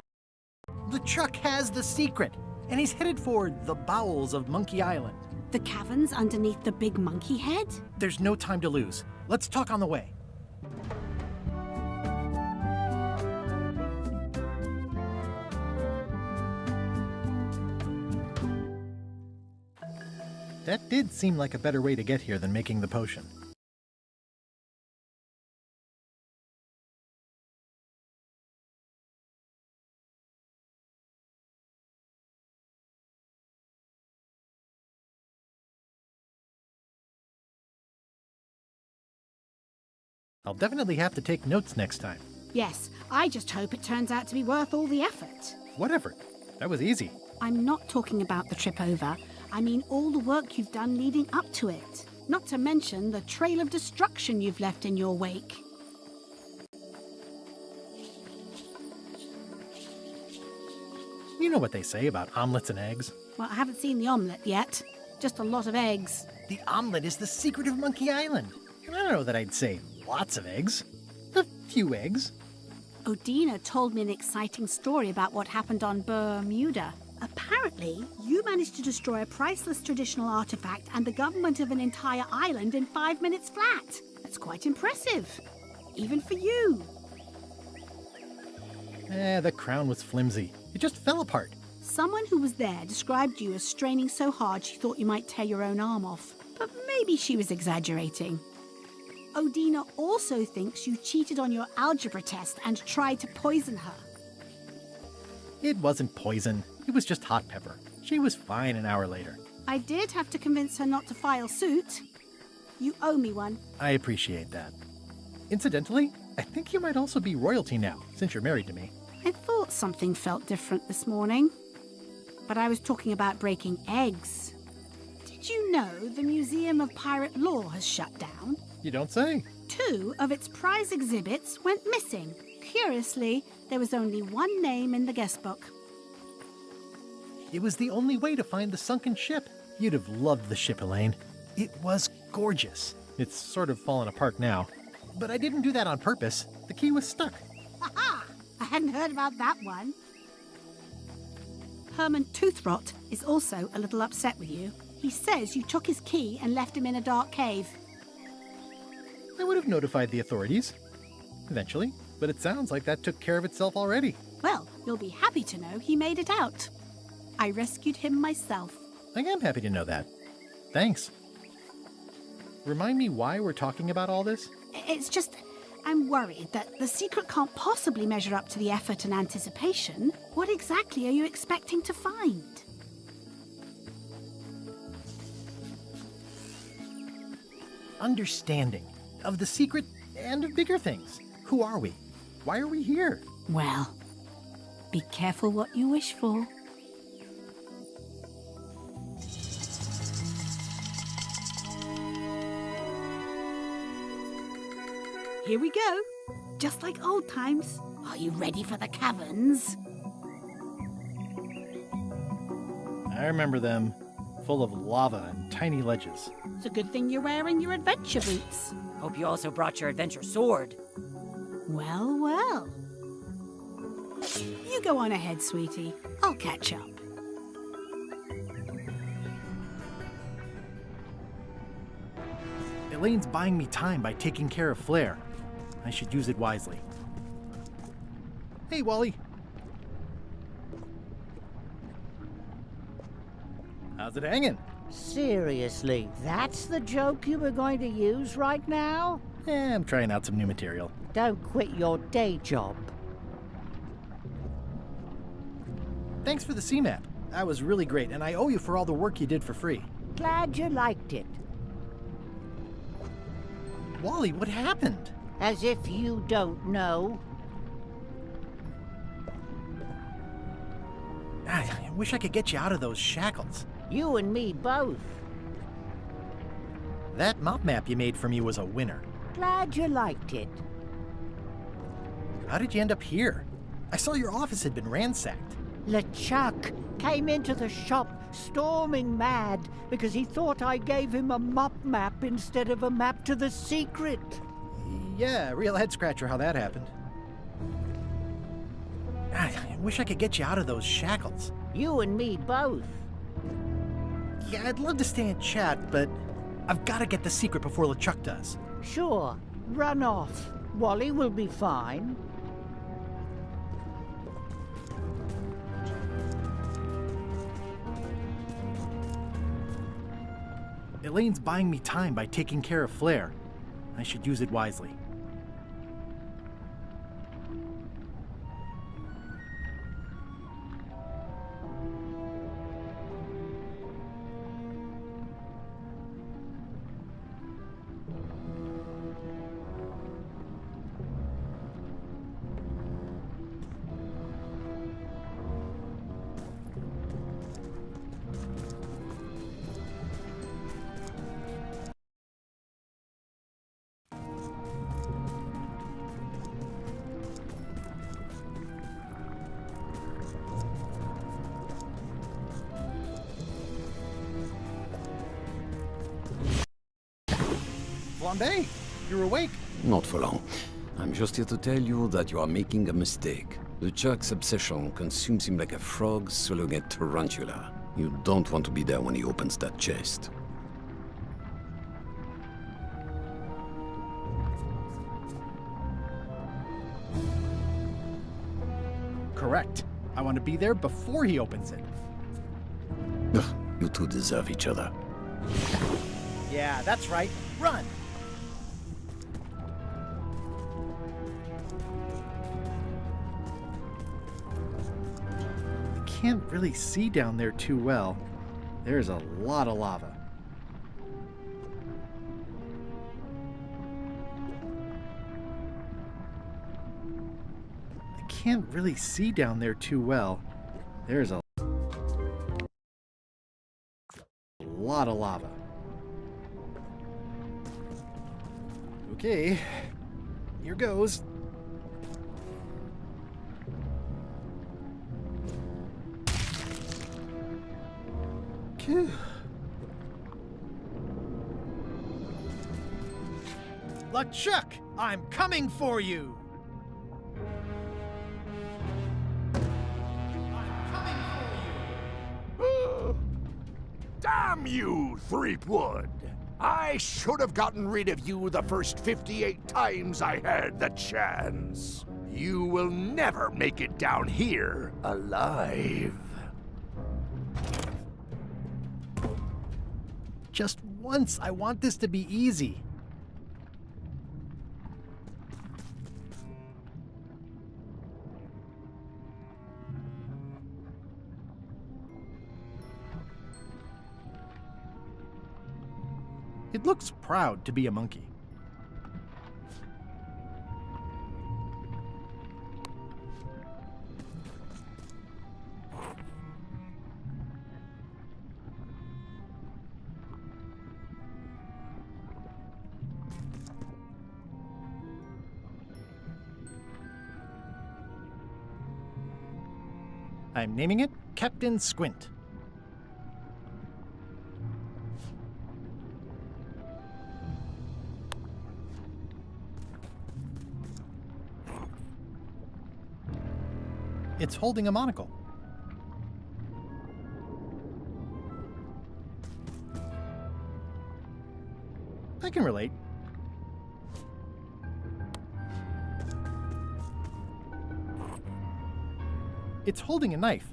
LeChuck has the secret, and he's headed for the bowels of Monkey Island. The caverns underneath the big monkey head? There's no time to lose. Let's talk on the way. That did seem like a better way to get here than making the potion. I'll definitely have to take notes next time. Yes, I just hope it turns out to be worth all the effort. What effort? That was easy. I'm not talking about the trip over. I mean all the work you've done leading up to it. Not to mention the trail of destruction you've left in your wake. You know what they say about omelets and eggs. Well, I haven't seen the omelette yet. Just a lot of eggs. The omelet is the secret of Monkey Island. And I don't know that I'd say lots of eggs. A few eggs. Odina told me an exciting story about what happened on Bermuda. Apparently, you managed to destroy a priceless traditional artifact and the government of an entire island in 5 minutes flat. That's quite impressive. Even for you. The crown was flimsy. It just fell apart. Someone who was there described you as straining so hard she thought you might tear your own arm off. But maybe she was exaggerating. Odina also thinks you cheated on your algebra test and tried to poison her. It wasn't poison. It was just hot pepper. She was fine an hour later. I did have to convince her not to file suit. You owe me one. I appreciate that. Incidentally, I think you might also be royalty now, since you're married to me. I thought something felt different this morning. But I was talking about breaking eggs. Did you know the Museum of Pirate Lore has shut down? You don't say. 2 of its prize exhibits went missing. Curiously, there was only one name in the guest book. It was the only way to find the sunken ship. You'd have loved the ship, Elaine. It was gorgeous. It's sort of fallen apart now. But I didn't do that on purpose. The key was stuck. Aha! I hadn't heard about that one. Herman Toothrot is also a little upset with you. He says you took his key and left him in a dark cave. I would have notified the authorities. Eventually. But it sounds like that took care of itself already. Well, you'll be happy to know he made it out. I rescued him myself. I am happy to know that. Thanks. Remind me why we're talking about all this? It's just, I'm worried that the secret can't possibly measure up to the effort and anticipation. What exactly are you expecting to find? Understanding of the secret and of bigger things. Who are we? Why are we here? Well, be careful what you wish for. Here we go. Just like old times. Are you ready for the caverns? I remember them. Full of lava and tiny ledges. It's a good thing you're wearing your adventure boots. Hope you also brought your adventure sword. Well, well. You go on ahead, sweetie. I'll catch up. Elaine's buying me time by taking care of Flair. I should use it wisely. Hey, Wally. How's it hanging? Seriously, that's the joke you were going to use right now? I'm trying out some new material. Don't quit your day job. Thanks for the C-map. That was really great, and I owe you for all the work you did for free. Glad you liked it. Wally, what happened? As if you don't know. I wish I could get you out of those shackles. You and me both. That map you made for me was a winner. Glad you liked it. How did you end up here? I saw your office had been ransacked. LeChuck came into the shop storming mad because he thought I gave him a map instead of a map to the secret. Yeah, real head-scratcher how that happened. I wish I could get you out of those shackles. You and me both. Yeah, I'd love to stay and chat, but I've got to get the secret before LeChuck does. Sure, run off. Wally will be fine. Elaine's buying me time by taking care of Flair. I should use it wisely. Flambe, you're awake. Not for long. I'm just here to tell you that you are making a mistake. LeChuck's obsession consumes him like a frog swallowing a tarantula. You don't want to be there when he opens that chest. Correct. I want to be there before he opens it. Ugh, you two deserve each other. Yeah, that's right. Run! I can't really see down there too well. There's a lot of lava. I can't really see down there too well. There's a lot of lava. Okay, here goes. LeChuck, I'm coming for you! Damn you, Threepwood! I should have gotten rid of you the first 58 times I had the chance. You will never make it down here alive. Just once, I want this to be easy. It looks proud to be a monkey. I'm naming it Captain Squint. It's holding a monocle. I can relate. It's holding a knife.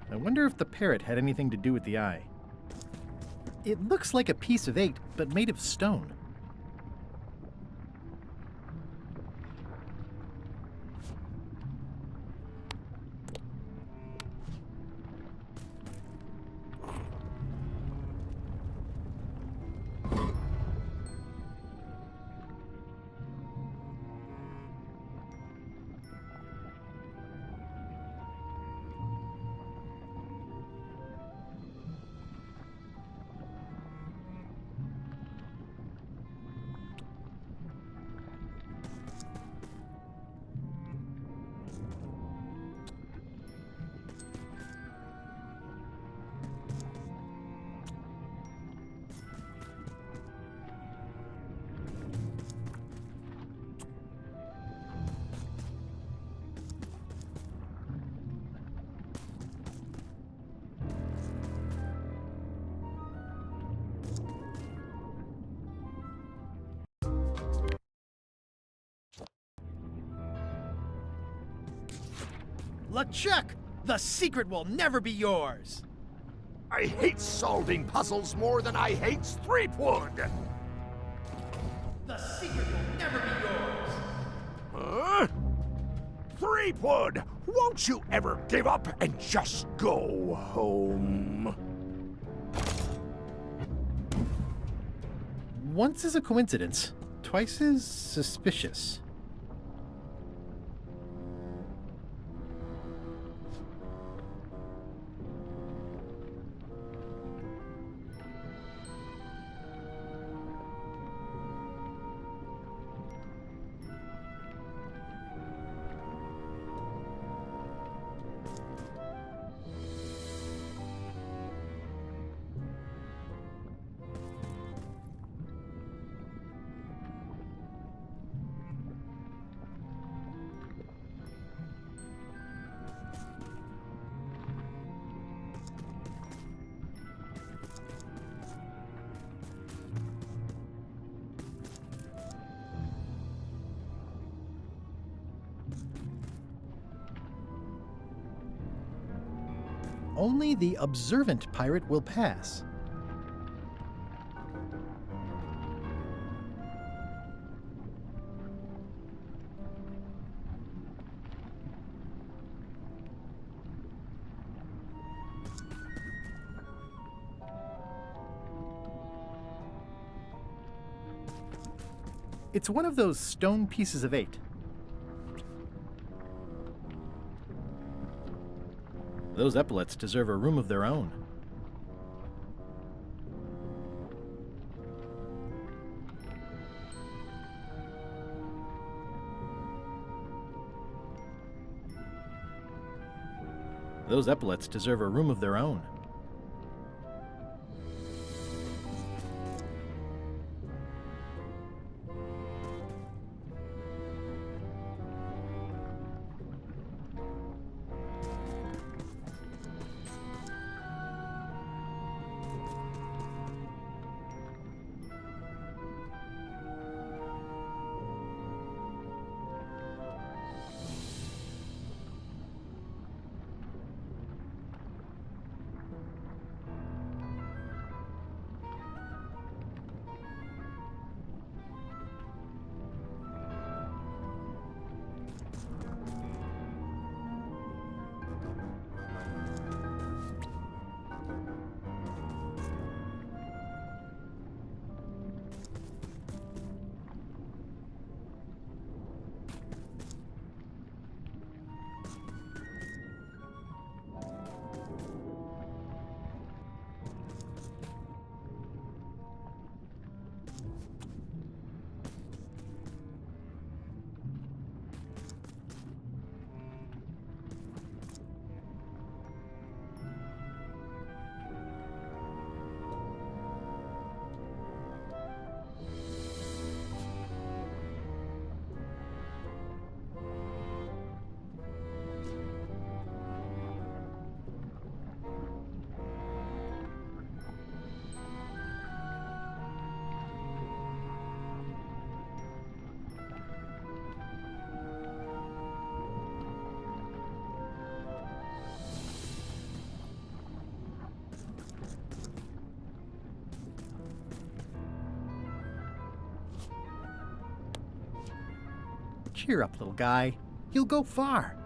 I wonder if the parrot had anything to do with the eye. It looks like a piece of 8, but made of stone. LeChuck! The secret will never be yours! I hate solving puzzles more than I hate Threepwood! The secret will never be yours! Huh? Threepwood! Won't you ever give up and just go home? Once is a coincidence, twice is suspicious. Only the observant pirate will pass. It's one of those stone pieces of 8. Those epaulets deserve a room of their own. Those epaulets deserve a room of their own. Cheer up, little guy. You'll go far.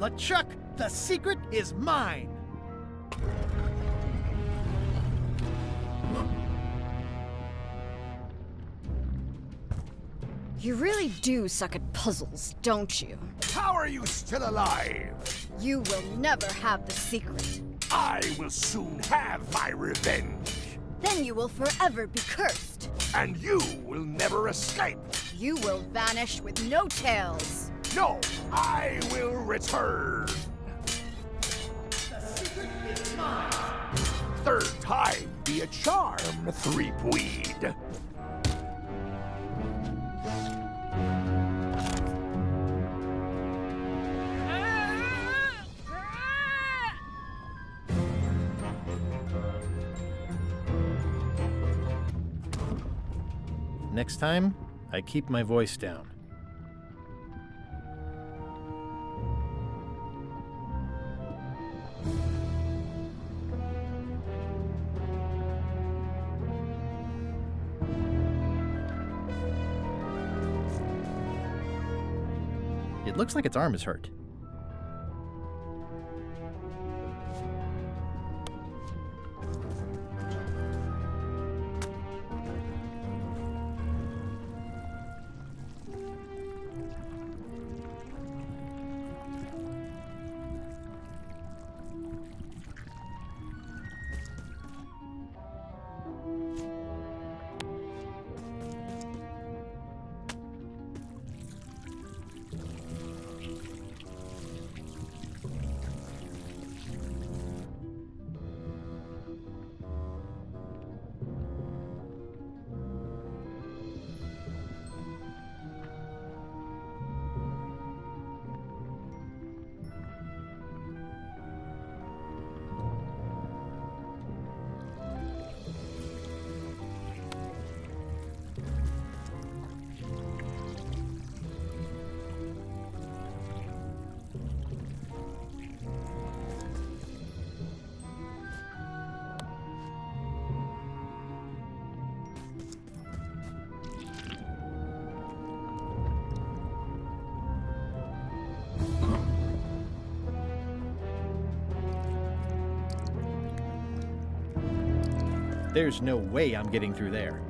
LeChuck, the secret is mine! You really do suck at puzzles, don't you? How are you still alive? You will never have the secret. I will soon have my revenge. Then you will forever be cursed. And you will never escape. You will vanish with no tails. No, I will return. The secret is mine! Third time be a charm, Threepweed. Next time, I keep my voice down. It looks like its arm is hurt. There's no way I'm getting through there.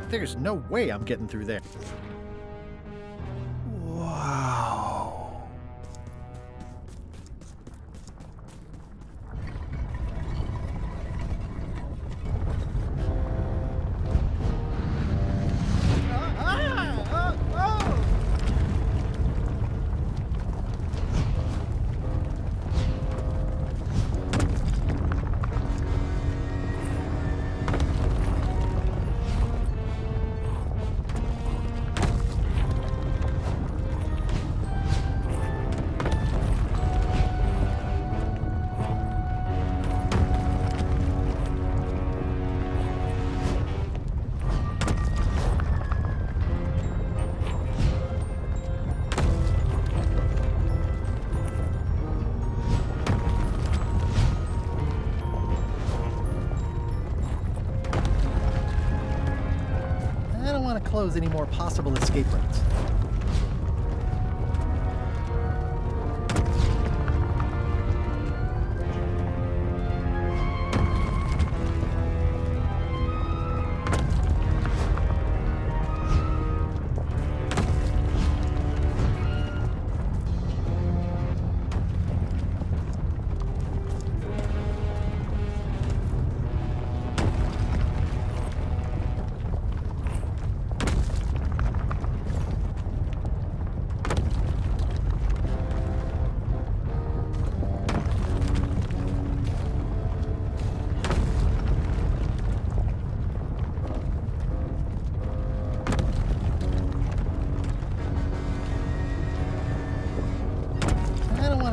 There's no way I'm getting through there. Wow. want to close any more possible escape routes.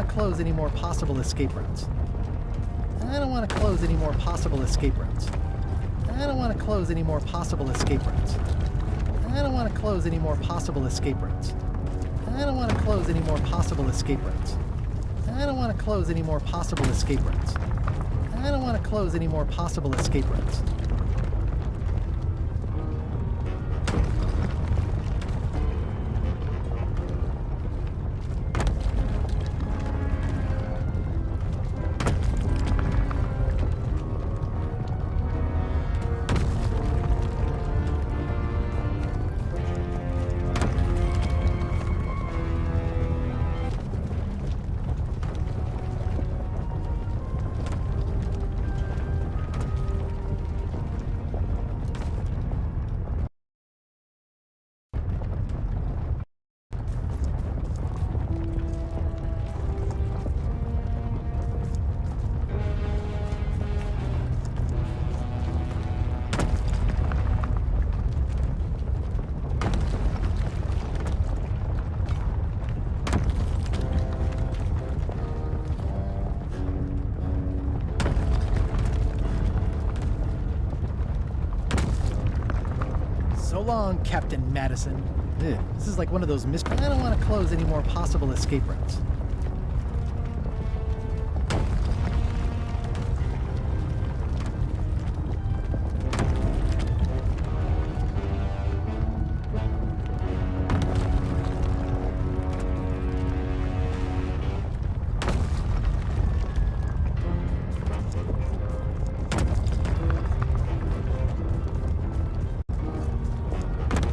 Close any more possible escape routes. I don't want to close any more possible escape routes. I don't want to close any more possible escape routes. I don't want to close any more possible escape routes. I don't want to close any more possible escape routes. I don't want to close any more possible escape routes. I don't want to close any more possible escape routes. So long, Captain Madison. Ugh, this is like one of those mysteries. I don't want to close any more possible escape routes.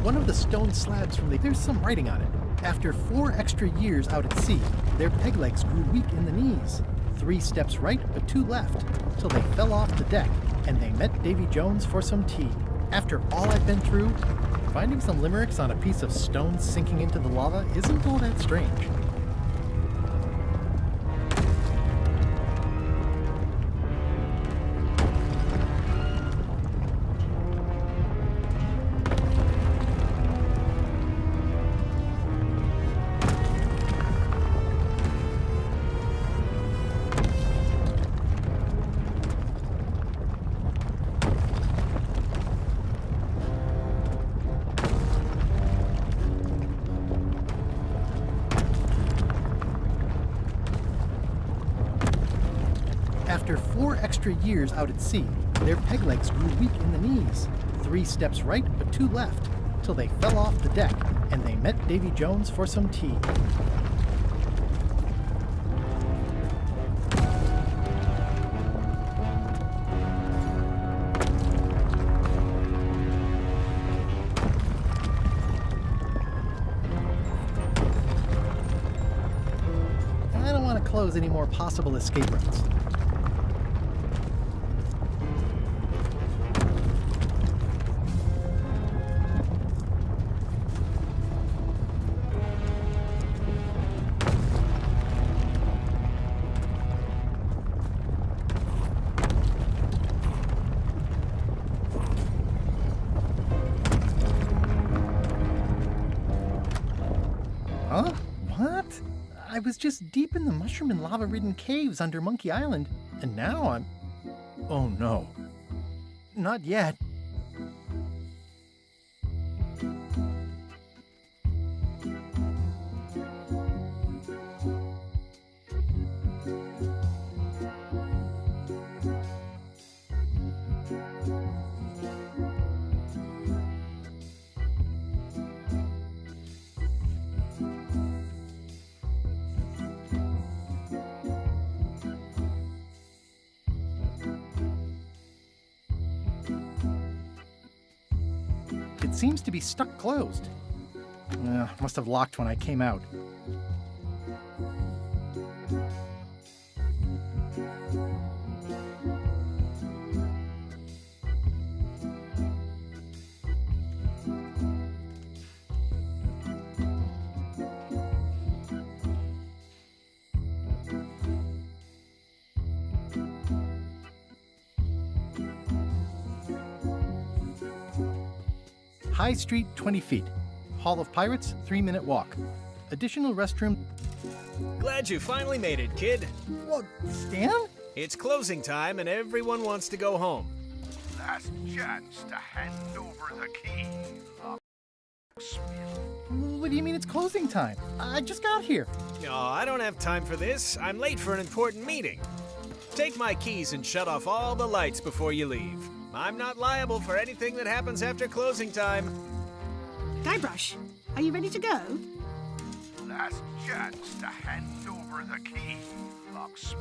One of the stone slabs from there's some writing on it. After 4 extra years out at sea, their peg legs grew weak in the knees. 3 steps right, but 2 left, till they fell off the deck, and they met Davy Jones for some tea. After all I've been through, finding some limericks on a piece of stone sinking into the lava isn't all that strange. After 4 extra years out at sea, their peg legs grew weak in the knees. 3 steps right, but 2 left, till they fell off the deck, and they met Davy Jones for some tea. I don't want to close any more possible escape routes. Huh? What? I was just deep in the mushroom and lava-ridden caves under Monkey Island, and now I'm... Oh no. Not yet. seems to be stuck closed. Must have locked when I came out. High Street, 20 feet. Hall of Pirates, 3-minute walk. Additional restroom. Glad you finally made it, kid. What, Stan? It's closing time and everyone wants to go home. Last chance to hand over the key, locksmith. What do you mean it's closing time? I just got here. No, I don't have time for this. I'm late for an important meeting. Take my keys and shut off all the lights before you leave. I'm not liable for anything that happens after closing time. Guybrush, are you ready to go? Last chance to hand over the key, locksmith.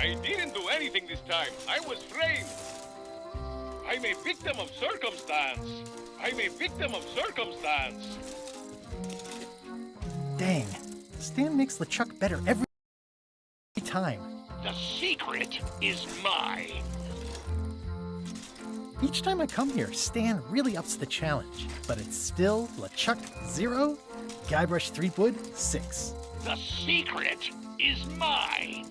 I didn't do anything this time. I was framed. I'm a victim of circumstance. I'm a victim of circumstance. Dang. Stan makes LeChuck better every time. The secret is mine. Each time I come here, Stan really ups the challenge. But it's still LeChuck 0, Guybrush Threepwood 6. The secret is mine.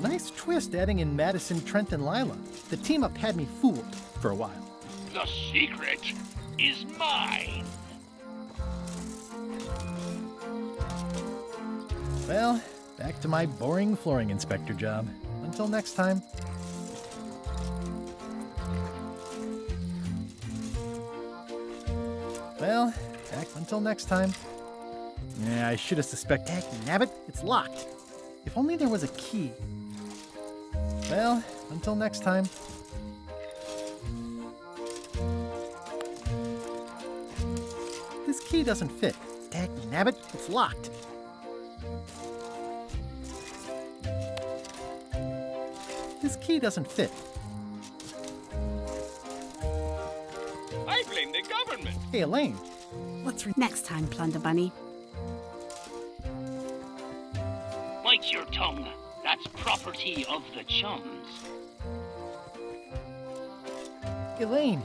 Nice twist adding in Madison, Trent, and Lila. The team-up had me fooled for a while. The secret is mine. Well, back to my boring flooring inspector job. Until next time. Well, back until next time. Yeah, I should have suspected. Heck, nabbit, it's locked. If only there was a key. Well, until next time. This key doesn't fit. Dag nabbit, it's locked. This key doesn't fit. I blame the government. Hey, Elaine. Next time, Plunder Bunny. Bite your tongue. That's property of the chums. Elaine,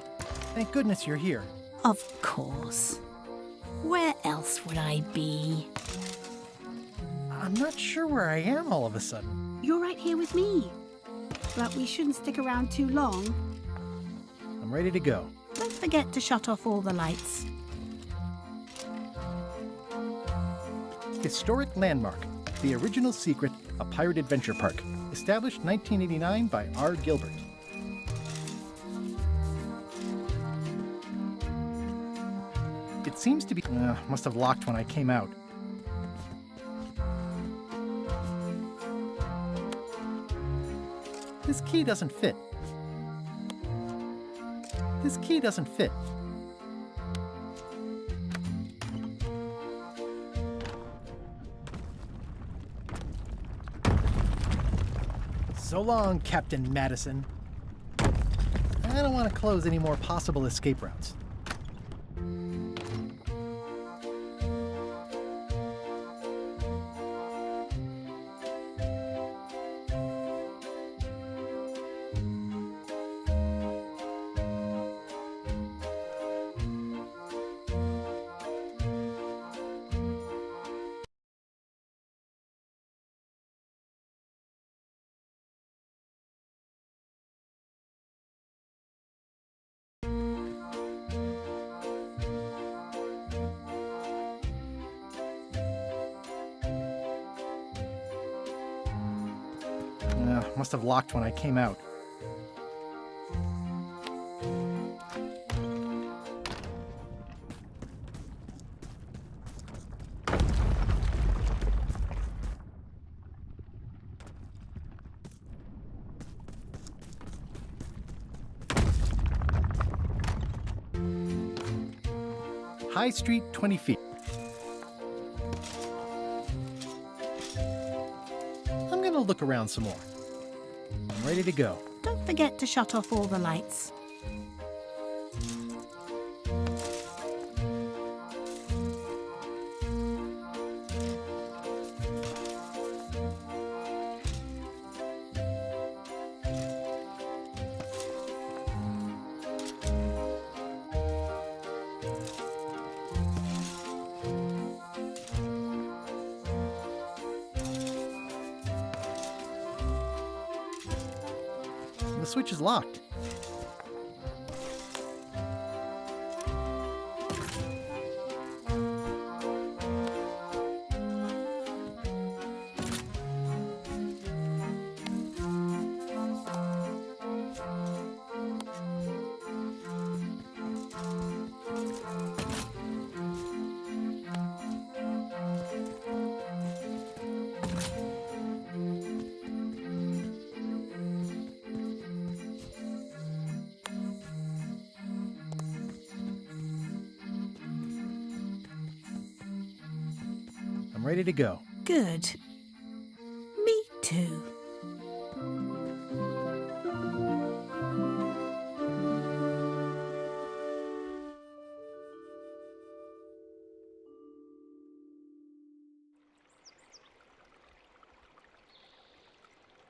thank goodness you're here. Of course. Where else would I be? I'm not sure where I am all of a sudden. You're right here with me. But we shouldn't stick around too long. I'm ready to go. Don't forget to shut off all the lights. Historic landmark. The original secret, a pirate adventure park. Established 1989 by R. Gilbert. It seems to be... must have locked when I came out. This key doesn't fit. This key doesn't fit. So long, Captain Madison. I don't want to close any more possible escape routes. must have locked when I came out. High Street, 20 feet. I'm gonna look around some more. I'm ready to go. Don't forget to shut off all the lights. The switch is locked. I'm ready to go. Good. Me too.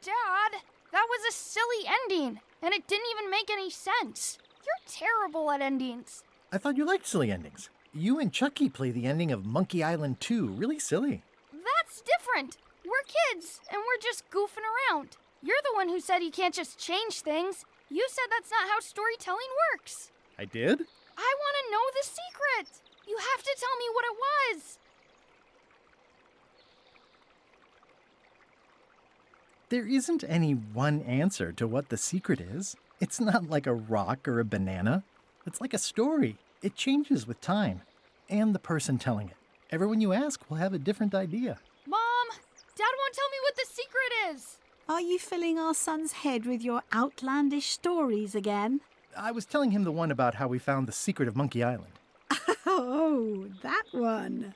Dad, that was a silly ending, and it didn't even make any sense. You're terrible at endings. I thought you liked silly endings. You and Chucky play the ending of Monkey Island 2 really silly. That's different. We're kids, and we're just goofing around. You're the one who said you can't just change things. You said that's not how storytelling works. I did? I want to know the secret. You have to tell me what it was. There isn't any one answer to what the secret is. It's not like a rock or a banana. It's like a story. It changes with time and the person telling it. Everyone you ask will have a different idea. Mom, Dad won't tell me what the secret is. Are you filling our son's head with your outlandish stories again? I was telling him the one about how we found the secret of Monkey Island. Oh, that one.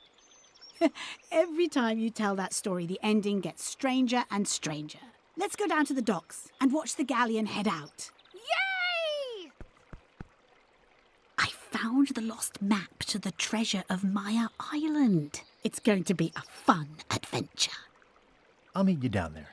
Every time you tell that story, the ending gets stranger and stranger. Let's go down to the docks and watch the galleon head out. Yay! I found the lost map to the treasure of Maya Island. It's going to be a fun adventure. I'll meet you down there.